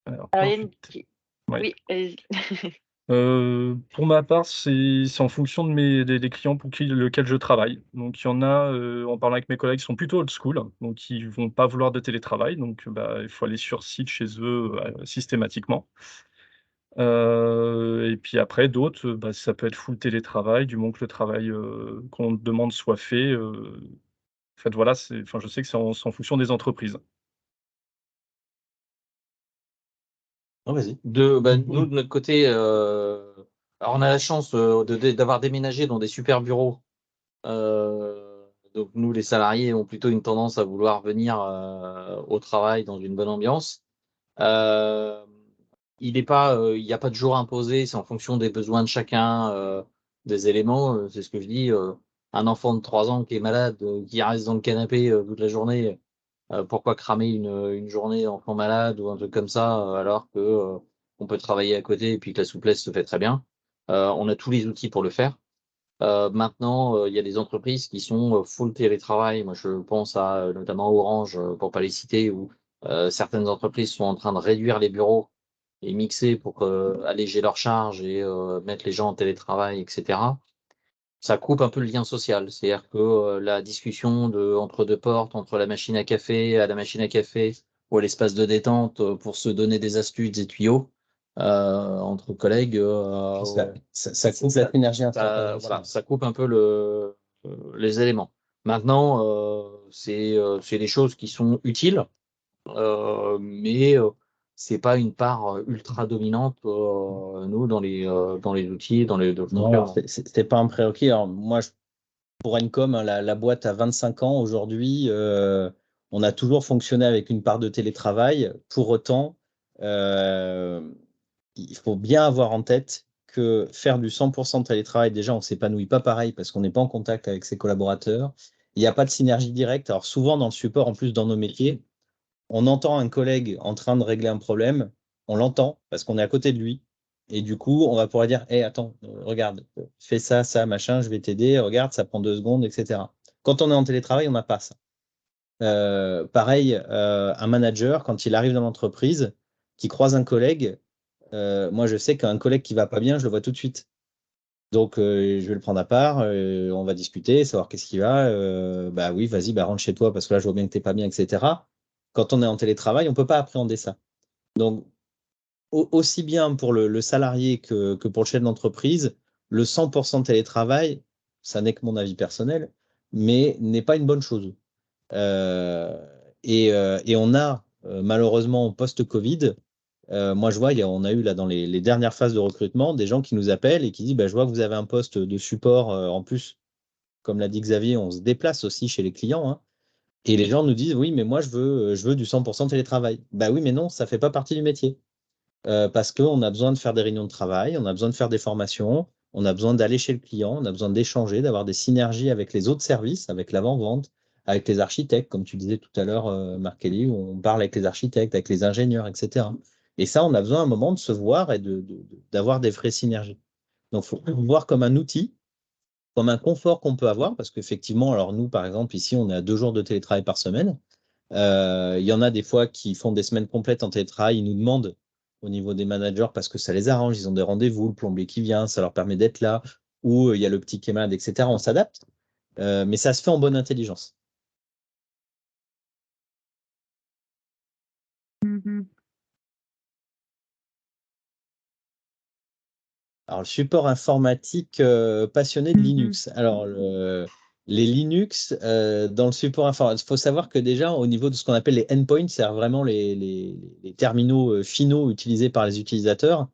Alors Alors puis il y a une ensuite qui oui, oui, allez-y. pour ma part, c'est en fonction de des clients pour lequel je travaille. Donc il y en a, en parlant avec mes collègues, qui sont plutôt old school, donc ils vont pas vouloir de télétravail, donc bah, il faut aller sur site chez eux, systématiquement. Et puis après d'autres, bah, ça peut être full télétravail, du moment que le travail, qu'on demande soit fait, en fait voilà, je sais que c'est en fonction des entreprises. Non, vas-y. Nous, de notre côté, alors on a la chance d'avoir déménagé dans des super bureaux. Donc nous, les salariés ont plutôt une tendance à vouloir venir au travail dans une bonne ambiance. Euh, il n'y a pas de jour imposé, c'est en fonction des besoins de chacun, des éléments. C'est ce que je dis. Un enfant de 3 ans qui est malade, qui reste dans le canapé toute la journée, pourquoi cramer une journée enfant malade ou un truc comme ça, alors que on peut travailler à côté et puis que la souplesse se fait très bien. On a tous les outils pour le faire. Maintenant, il y a des entreprises qui sont full télétravail. Moi, je pense à notamment Orange, pour pas les citer, où certaines entreprises sont en train de réduire les bureaux et mixer pour alléger leurs charges et mettre les gens en télétravail, etc. Ça coupe un peu le lien social. C'est-à-dire que la discussion entre deux portes, entre la machine à café, à la machine à café ou à l'espace de détente pour se donner des astuces, des tuyaux entre collègues, Ça coupe la synergie voilà, interprofessionnelle. ça coupe un peu les éléments. Maintenant, c'est des choses qui sont utiles, mais c'est pas une part ultra dominante, nous, dans les outils, dans les Non, c'était pas un prérequis. Alors, moi, pour Encom, hein, la boîte a 25 ans aujourd'hui. On a toujours fonctionné avec une part de télétravail. Pour autant, il faut bien avoir en tête que faire du 100% de télétravail, déjà, on ne s'épanouit pas pareil parce qu'on n'est pas en contact avec ses collaborateurs. Il n'y a pas de synergie directe. Alors, souvent, dans le support, en plus, dans nos métiers, on entend un collègue en train de régler un problème, on l'entend parce qu'on est à côté de lui. Et du coup, on va pouvoir dire, hé, attends, regarde, fais ça, ça, machin, je vais t'aider, regarde, ça prend 2 secondes, etc. Quand on est en télétravail, on n'a pas ça. Pareil, un manager, quand il arrive dans l'entreprise, qui croise un collègue, moi, je sais qu'un collègue qui va pas bien, je le vois tout de suite. Donc, je vais le prendre à part, on va discuter, savoir qu'est-ce qui va. Bah oui, vas-y, bah, rentre chez toi parce que là, je vois bien que tu n'es pas bien, etc. Quand on est en télétravail, on ne peut pas appréhender ça. Donc, aussi bien pour le salarié que pour le chef d'entreprise, le 100% de télétravail, ça n'est que mon avis personnel, mais n'est pas une bonne chose. Euh, et on a, malheureusement, post-Covid, moi, je vois, on a eu là dans les dernières phases de recrutement des gens qui nous appellent et qui disent, bah, je vois que vous avez un poste de support. En plus, comme l'a dit Xavier, on se déplace aussi chez les clients, hein. Et les gens nous disent, oui, mais moi, je veux du 100% télétravail. Bah oui, mais non, ça ne fait pas partie du métier. Parce qu'on a besoin de faire des réunions de travail, on a besoin de faire des formations, on a besoin d'aller chez le client, on a besoin d'échanger, d'avoir des synergies avec les autres services, avec l'avant-vente, avec les architectes, comme tu disais tout à l'heure, Marc-Élie, où on parle avec les architectes, avec les ingénieurs, etc. Et ça, on a besoin à un moment de se voir et d'avoir des vraies synergies. Donc, il faut le voir comme un outil, comme un confort qu'on peut avoir, parce qu'effectivement, alors nous, par exemple, ici, on est à 2 jours de télétravail par semaine. Il y en a des fois qui font des semaines complètes en télétravail, ils nous demandent au niveau des managers parce que ça les arrange, ils ont des rendez-vous, le plombier qui vient, ça leur permet d'être là, ou il y a le petit qui est malade, etc. On s'adapte, mais ça se fait en bonne intelligence. Alors, le support informatique passionné de Linux. Alors, les Linux, dans le support informatique, il faut savoir que déjà, au niveau de ce qu'on appelle les endpoints, c'est-à-dire vraiment les terminaux finaux utilisés par les utilisateurs,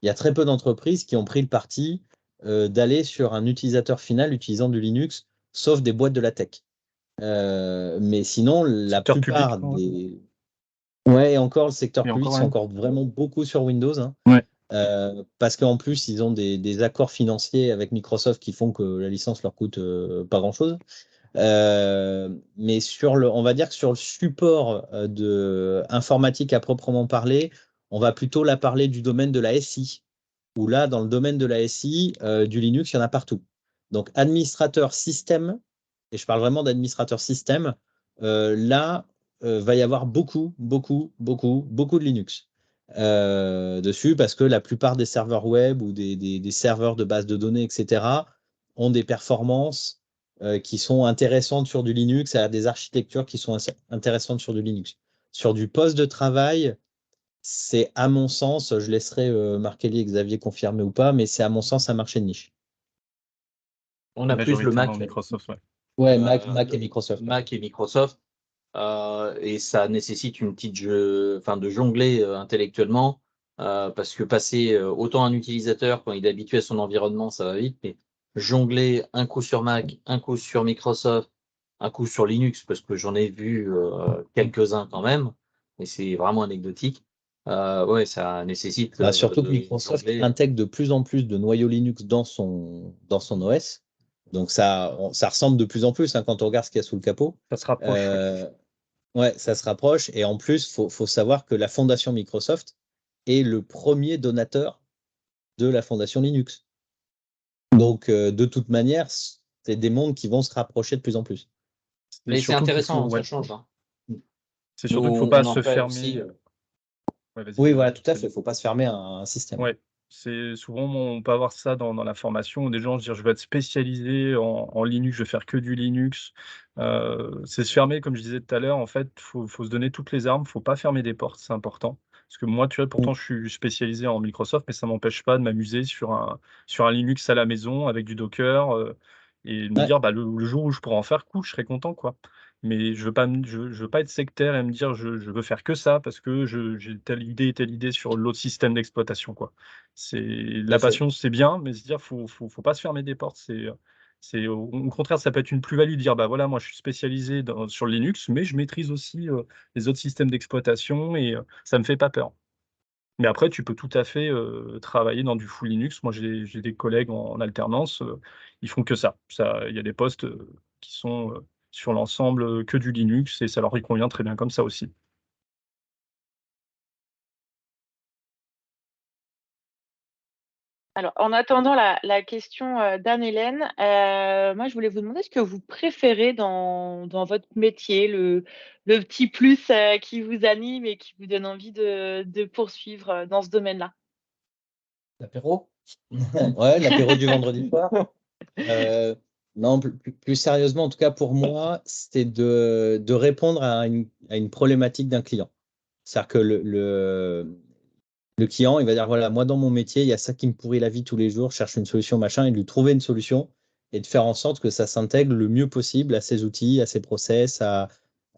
il y a très peu d'entreprises qui ont pris le parti d'aller sur un utilisateur final utilisant du Linux, sauf des boîtes de la tech. Mais sinon, la Secteur public, plupart non, ouais. des... Ouais, et encore, le secteur Et public, encore, c'est ouais. encore vraiment beaucoup sur Windows, hein. Ouais. Parce qu'en plus, ils ont des accords financiers avec Microsoft qui font que la licence leur coûte pas grand-chose. Mais on va dire que sur le support informatique à proprement parler, on va plutôt là parler du domaine de la SI, où là, dans le domaine de la SI, du Linux, il y en a partout. Donc, administrateur système, et je parle vraiment d'administrateur système, là, va y avoir beaucoup de Linux dessus, parce que la plupart des serveurs web ou des serveurs de base de données, etc., ont des performances qui sont intéressantes sur du Linux, à des architectures qui sont intéressantes sur du Linux. Sur du poste de travail, c'est à mon sens, je laisserai Marc Kelly et Xavier confirmer ou pas, mais c'est à mon sens un marché de niche. On a plus le Majoritairement Mac, Microsoft, ouais. Ouais, Mac et Microsoft. Mac et Microsoft, et ça nécessite une petite de jongler intellectuellement, parce que passer autant un utilisateur quand il est habitué à son environnement, ça va vite, mais jongler un coup sur Mac, un coup sur Microsoft, un coup sur Linux, parce que j'en ai vu quelques-uns quand même, mais c'est vraiment anecdotique. Ouais, ça nécessite Bah, surtout que de Microsoft jongler. intègre de plus en plus de noyaux Linux dans son OS. Donc ça ressemble de plus en plus hein, quand on regarde ce qu'il y a sous le capot. Ça se rapproche, ouais. Ouais, ça se rapproche. Et en plus, faut savoir que la fondation Microsoft est le premier donateur de la fondation Linux. Donc, de toute manière, c'est des mondes qui vont se rapprocher de plus en plus. Et Mais c'est surtout qu'il intéressant, faut, ça ouais. change. C'est Nous, surtout qu'il ne faut on pas en se fait fermer. aussi. Ouais, vas-y. Oui, voilà, tout à fait. Il ne faut pas se fermer à un système. Ouais, c'est souvent on peut avoir ça dans la formation où des gens se disent je vais être spécialisé en Linux, je vais faire que du Linux. C'est se fermer, comme je disais tout à l'heure, en fait, faut se donner toutes les armes, faut pas fermer des portes, c'est important. Parce que moi, tu vois, pourtant, je suis spécialisé en Microsoft, mais ça m'empêche pas de m'amuser sur un Linux à la maison avec du Docker et de me Ouais. dire bah, le jour où je pourrai en faire coup, je serai content, quoi. Mais je veux pas être sectaire et me dire je veux faire que ça parce que j'ai telle idée sur l'autre système d'exploitation, quoi. C'est Tout la à fait. passion, c'est bien, mais se dire faut pas se fermer des portes. C'est au contraire, ça peut être une plus-value de dire bah voilà, moi je suis spécialisé sur le Linux, mais je maîtrise aussi les autres systèmes d'exploitation et ça me fait pas peur. Mais après, tu peux tout à fait travailler dans du full Linux. Moi, j'ai des collègues en alternance, ils font que ça. Il y a des postes qui sont sur l'ensemble que du Linux et ça leur y convient très bien comme ça aussi. Alors, en attendant la question d'Anne-Hélène, moi, je voulais vous demander ce que vous préférez dans votre métier, le petit plus qui vous anime et qui vous donne envie de poursuivre dans ce domaine-là. L'apéro? Ouais, l'apéro du vendredi soir. Non, plus sérieusement, en tout cas pour moi, c'est de répondre à une problématique d'un client. C'est-à-dire que le client, il va dire, voilà, moi dans mon métier, il y a ça qui me pourrit la vie tous les jours, je cherche une solution, machin, et de lui trouver une solution et de faire en sorte que ça s'intègre le mieux possible à ses outils, à ses process, à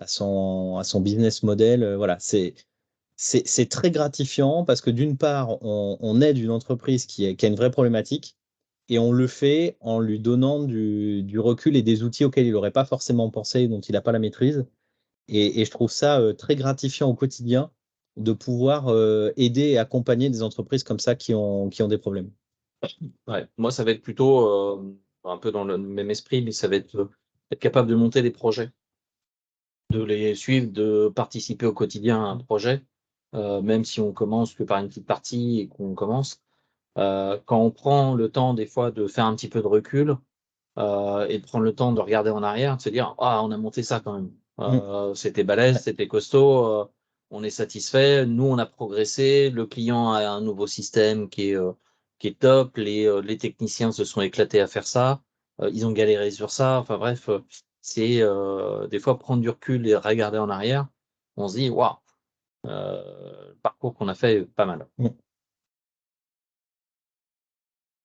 son business model. Voilà, c'est très gratifiant parce que d'une part, on aide une entreprise qui a une vraie problématique et on le fait en lui donnant du recul et des outils auxquels il n'aurait pas forcément pensé, dont il n'a pas la maîtrise. Et je trouve ça très gratifiant au quotidien de pouvoir aider et accompagner des entreprises comme ça qui ont des problèmes. Ouais, moi, ça va être plutôt un peu dans le même esprit, mais ça va être capable de monter des projets, de les suivre, de participer au quotidien à un projet, même si on commence que par une petite partie et qu'on commence. Quand on prend le temps, des fois, de faire un petit peu de recul et de prendre le temps de regarder en arrière, de se dire ah, on a monté ça quand même. C'était balèze, c'était costaud, on est satisfait. Nous, on a progressé. Le client a un nouveau système qui est top. Les techniciens se sont éclatés à faire ça. Ils ont galéré sur ça. Enfin bref, c'est des fois prendre du recul et regarder en arrière. On se dit waouh, le parcours qu'on a fait est pas mal.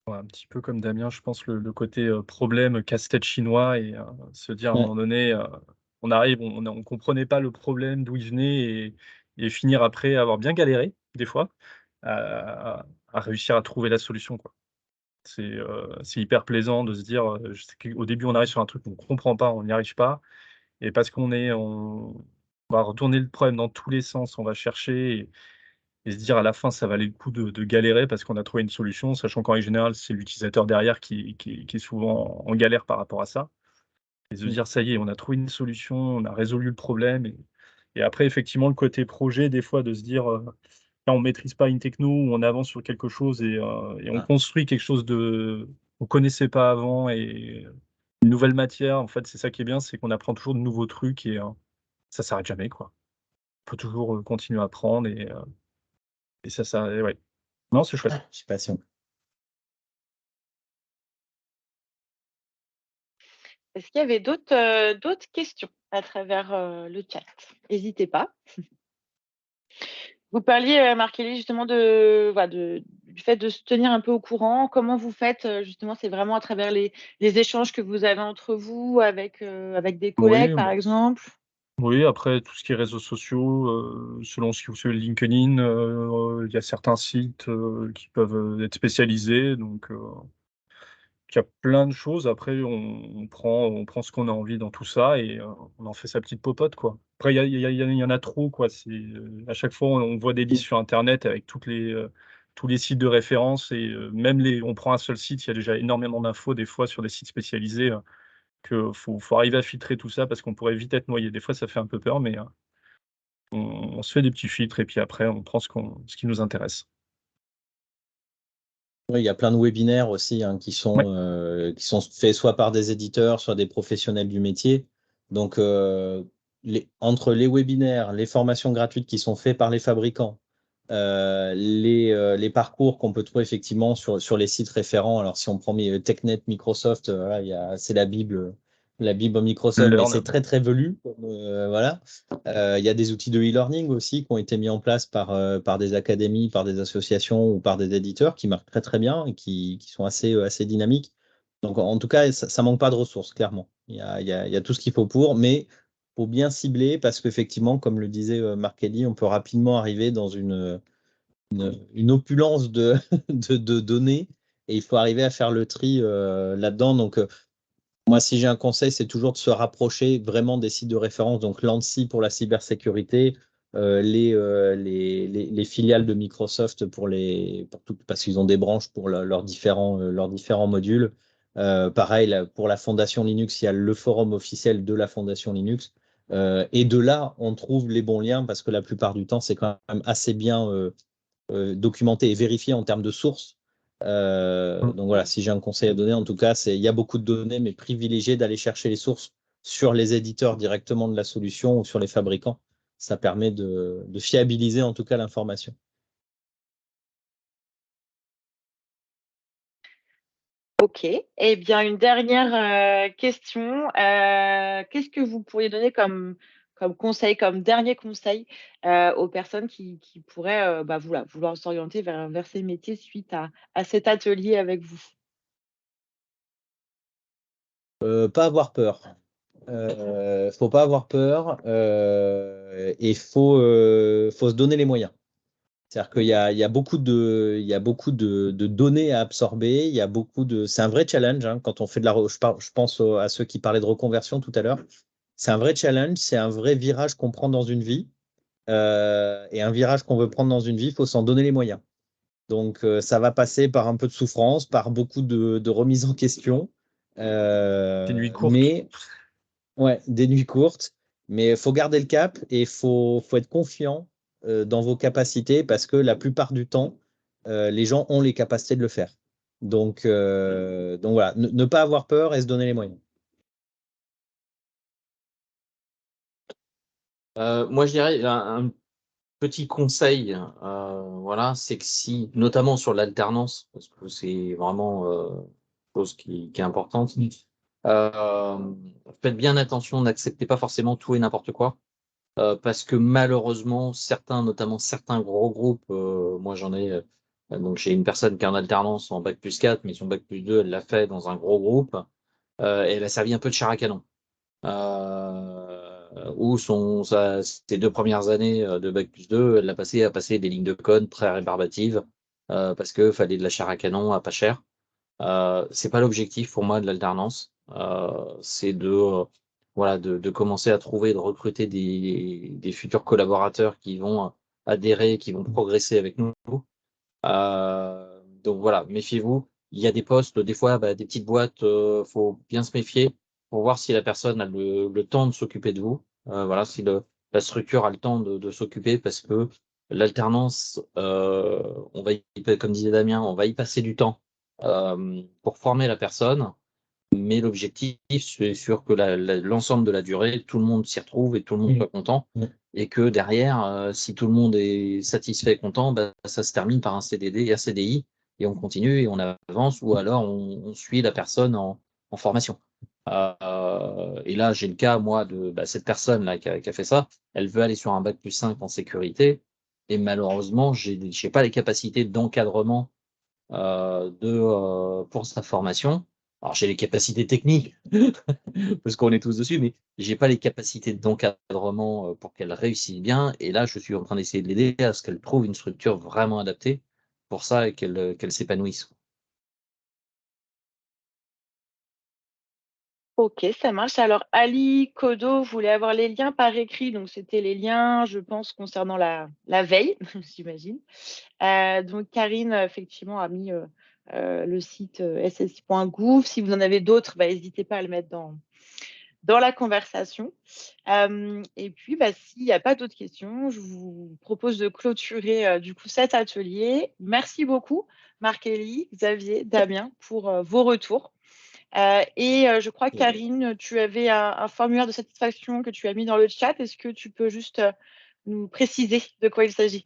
Ouais, un petit peu comme Damien, je pense, le côté problème casse-tête chinois et se dire à un Ouais. moment donné, on arrive, on comprenait pas le problème, d'où il venait et finir après avoir bien galéré, des fois, à réussir à trouver la solution, quoi. C'est hyper plaisant de se dire, je sais qu'au début, on arrive sur un truc qu'on comprend pas, on n'y arrive pas et parce on va retourner le problème dans tous les sens, on va chercher et se dire à la fin, ça valait le coup de galérer parce qu'on a trouvé une solution, sachant qu'en règle générale, c'est l'utilisateur derrière qui est souvent en galère par rapport à ça et de se Mm. dire: «Ça y est, on a trouvé une solution, on a résolu le problème» et après effectivement, le côté projet, des fois, de se dire, là, on maîtrise pas une techno ou on avance sur quelque chose et on Ah, construit quelque chose de qu'on connaissait pas avant et une nouvelle matière. En fait, c'est ça qui est bien, c'est qu'on apprend toujours de nouveaux trucs et ça s'arrête jamais, quoi. On peut toujours, continuer à apprendre et ça et ouais. Non, c'est chouette. je suis patient. Est-ce qu'il y avait d'autres questions à travers, le chat? N'hésitez pas. Vous parliez, Marc-Élie, justement du fait de se tenir un peu au courant. Comment vous faites, justement? C'est vraiment à travers les échanges que vous avez entre vous avec des collègues, Oui, par exemple? oui, après tout ce qui est réseaux sociaux, selon si vous suivez LinkedIn, il y a certains sites, qui peuvent, être spécialisés donc il y a plein de choses. Après on prend ce qu'on a envie dans tout ça et on en fait sa petite popote, quoi. Après il y en a trop, quoi. À chaque fois on voit des listes sur internet avec tous les sites de référence et même on prend un seul site, il y a déjà énormément d'infos des fois sur des sites spécialisés, que faut arriver à filtrer tout ça parce qu'on pourrait vite être noyé. Des fois ça fait un peu peur mais on se fait des petits filtres et puis après on prend ce qui nous intéresse. Oui, il y a plein de webinaires aussi, hein, Ouais. qui sont faits soit par des éditeurs, soit des professionnels du métier. Donc, entre les webinaires, les formations gratuites qui sont faites par les fabricants, les parcours qu'on peut trouver effectivement sur les sites référents. Alors, si on prend TechNet, Microsoft, voilà, c'est la Bible Microsoft, mais c'est Learn. très, très velu. Voilà. Il y a des outils de e-learning aussi qui ont été mis en place par des académies, par des associations ou par des éditeurs qui marchent très très bien et qui sont assez dynamiques. Donc en tout cas, ça manque pas de ressources, clairement. Il y a tout ce qu'il faut pour, mais il faut bien cibler parce qu'effectivement, comme le disait Marc Kelly, on peut rapidement arriver dans une opulence de données et il faut arriver à faire le tri là-dedans. Donc moi, si j'ai un conseil, c'est toujours de se rapprocher vraiment des sites de référence, donc l'ANSSI pour la cybersécurité, les filiales de Microsoft parce qu'ils ont des branches pour leurs différents modules. Pareil, pour la Fondation Linux, il y a le forum officiel de la Fondation Linux. Et de là, on trouve les bons liens parce que la plupart du temps, c'est quand même assez bien documenté et vérifié en termes de sources. Mmh. Donc voilà, si j'ai un conseil à donner, en tout cas, il y a beaucoup de données, mais privilégier d'aller chercher les sources sur les éditeurs directement de la solution ou sur les fabricants. Ça permet de fiabiliser en tout cas l'information. OK. Eh bien, une dernière, question. Qu'est-ce que vous pourriez donner comme conseil, comme dernier conseil, aux personnes qui pourraient, voilà, vouloir s'orienter vers ces métiers suite à cet atelier avec vous? Pas avoir peur. Faut pas avoir peur et faut se donner les moyens. C'est-à-dire qu'il y a beaucoup de données à absorber. C'est un vrai challenge hein, quand on fait je pense à ceux qui parlaient de reconversion tout à l'heure. C'est un vrai challenge, c'est un vrai virage qu'on prend dans une vie. Et un virage qu'on veut prendre dans une vie, il faut s'en donner les moyens. Donc, ça va passer par un peu de souffrance, par beaucoup de remises en question. Des nuits courtes. Mais ouais, des nuits courtes, mais il faut garder le cap et faut être confiant dans vos capacités parce que la plupart du temps, les gens ont les capacités de le faire. Donc voilà, ne pas avoir peur et se donner les moyens. Moi, je dirais un petit conseil, voilà, c'est que si, notamment sur l'alternance, parce que c'est vraiment chose qui est importante, faites bien attention, n'acceptez pas forcément tout et n'importe quoi, parce que malheureusement, notamment certains gros groupes, moi j'en ai Donc, j'ai une personne qui est en alternance en bac+4, mais son bac+2, elle l'a fait dans un gros groupe. Et elle a servi un peu de chair à canon. Où ses 2 premières années de bac+2, elle l'a passé à passer des lignes de code très rébarbatives parce qu'il fallait de la chair à canon à pas cher. C'est pas l'objectif pour moi de l'alternance. C'est de commencer à trouver, de recruter des futurs collaborateurs qui vont adhérer, qui vont progresser avec nous. Donc voilà, méfiez-vous. Il y a des postes, des fois, des petites boîtes, faut bien se méfier pour voir si la personne a le temps de s'occuper de vous. Voilà, si la structure a le temps de s'occuper, parce que l'alternance, on va comme disait Damien, on va y passer du temps pour former la personne. Mais l'objectif, c'est sûr que l'ensemble de la durée, tout le monde s'y retrouve et tout le monde soit content. Et que derrière, si tout le monde est satisfait et content, ça se termine par un CDD et un CDI, et on continue et on avance, ou alors on suit la personne en formation. Et là, j'ai le cas, moi, de cette personne-là qui a fait ça. Elle veut aller sur un bac+5 en sécurité, et malheureusement, j'ai pas les capacités d'encadrement pour sa formation. Alors, j'ai les capacités techniques, parce qu'on est tous dessus, mais j'ai pas les capacités d'encadrement pour qu'elle réussisse bien. Et là, je suis en train d'essayer de l'aider à ce qu'elle trouve une structure vraiment adaptée pour ça et qu'elle s'épanouisse. Ok, ça marche. Alors, Ali Kodo voulait avoir les liens par écrit. Donc, c'était les liens, je pense, concernant la veille, j'imagine. Donc, Karine, effectivement, a mis le site ssi.gouv. Si vous en avez d'autres, n'hésitez pas à le mettre dans la conversation. Et puis, s'il n'y a pas d'autres questions, je vous propose de clôturer du coup cet atelier. Merci beaucoup, Marc-Élie, Xavier, Damien, pour vos retours. Je crois, Karine, tu avais un formulaire de satisfaction que tu as mis dans le chat. Est-ce que tu peux juste nous préciser de quoi il s'agit?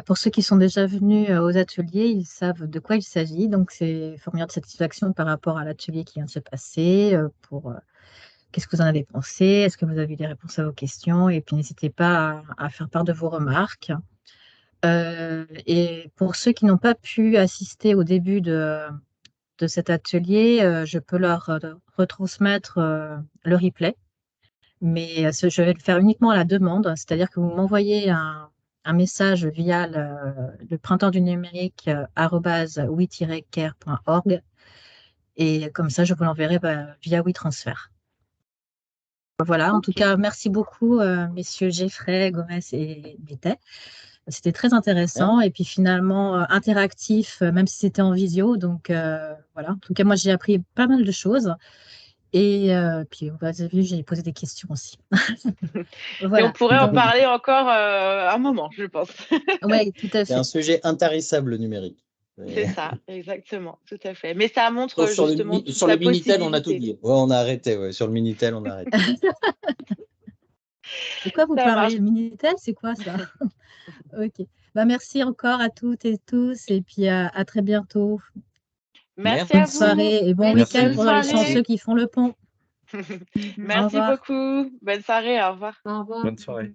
Pour ceux qui sont déjà venus aux ateliers, ils savent de quoi il s'agit. Donc, c'est formulaire de satisfaction par rapport à l'atelier qui vient de se passer, pour qu'est-ce que vous en avez pensé, est-ce que vous avez eu des réponses à vos questions, et puis n'hésitez pas à faire part de vos remarques. Et pour ceux qui n'ont pas pu assister au début de cet atelier, je peux leur retransmettre le replay, mais je vais le faire uniquement à la demande, c'est-à-dire que vous m'envoyez un message via le printemps du numérique @we-care.org, et comme ça je vous l'enverrai via WeTransfer. Voilà, en tout cas, merci beaucoup, messieurs Geffray, Gomez et Bittet. C'était très intéressant et puis finalement interactif, même si c'était en visio. Donc voilà, en tout cas, moi j'ai appris pas mal de choses. Et puis, vous avez vu, j'ai posé des questions aussi. Voilà. Et on pourrait en parler encore un moment, je pense. Oui, tout à fait. C'est un sujet intarissable, le numérique. C'est ça, exactement, tout à fait. Mais ça montre Sur justement sur le Minitel, on a tout dit. Ouais, on a arrêté. Ouais. Sur le Minitel, on a arrêté. De quoi vous parlez? Minitel, c'est quoi ça? Ok. Merci encore à toutes et tous, et puis à très bientôt. Merci Bonne à vous. soirée et bon week-end pour les chanceux qui font le pont. Merci beaucoup. Bonne soirée, au revoir. Au revoir. Bonne soirée.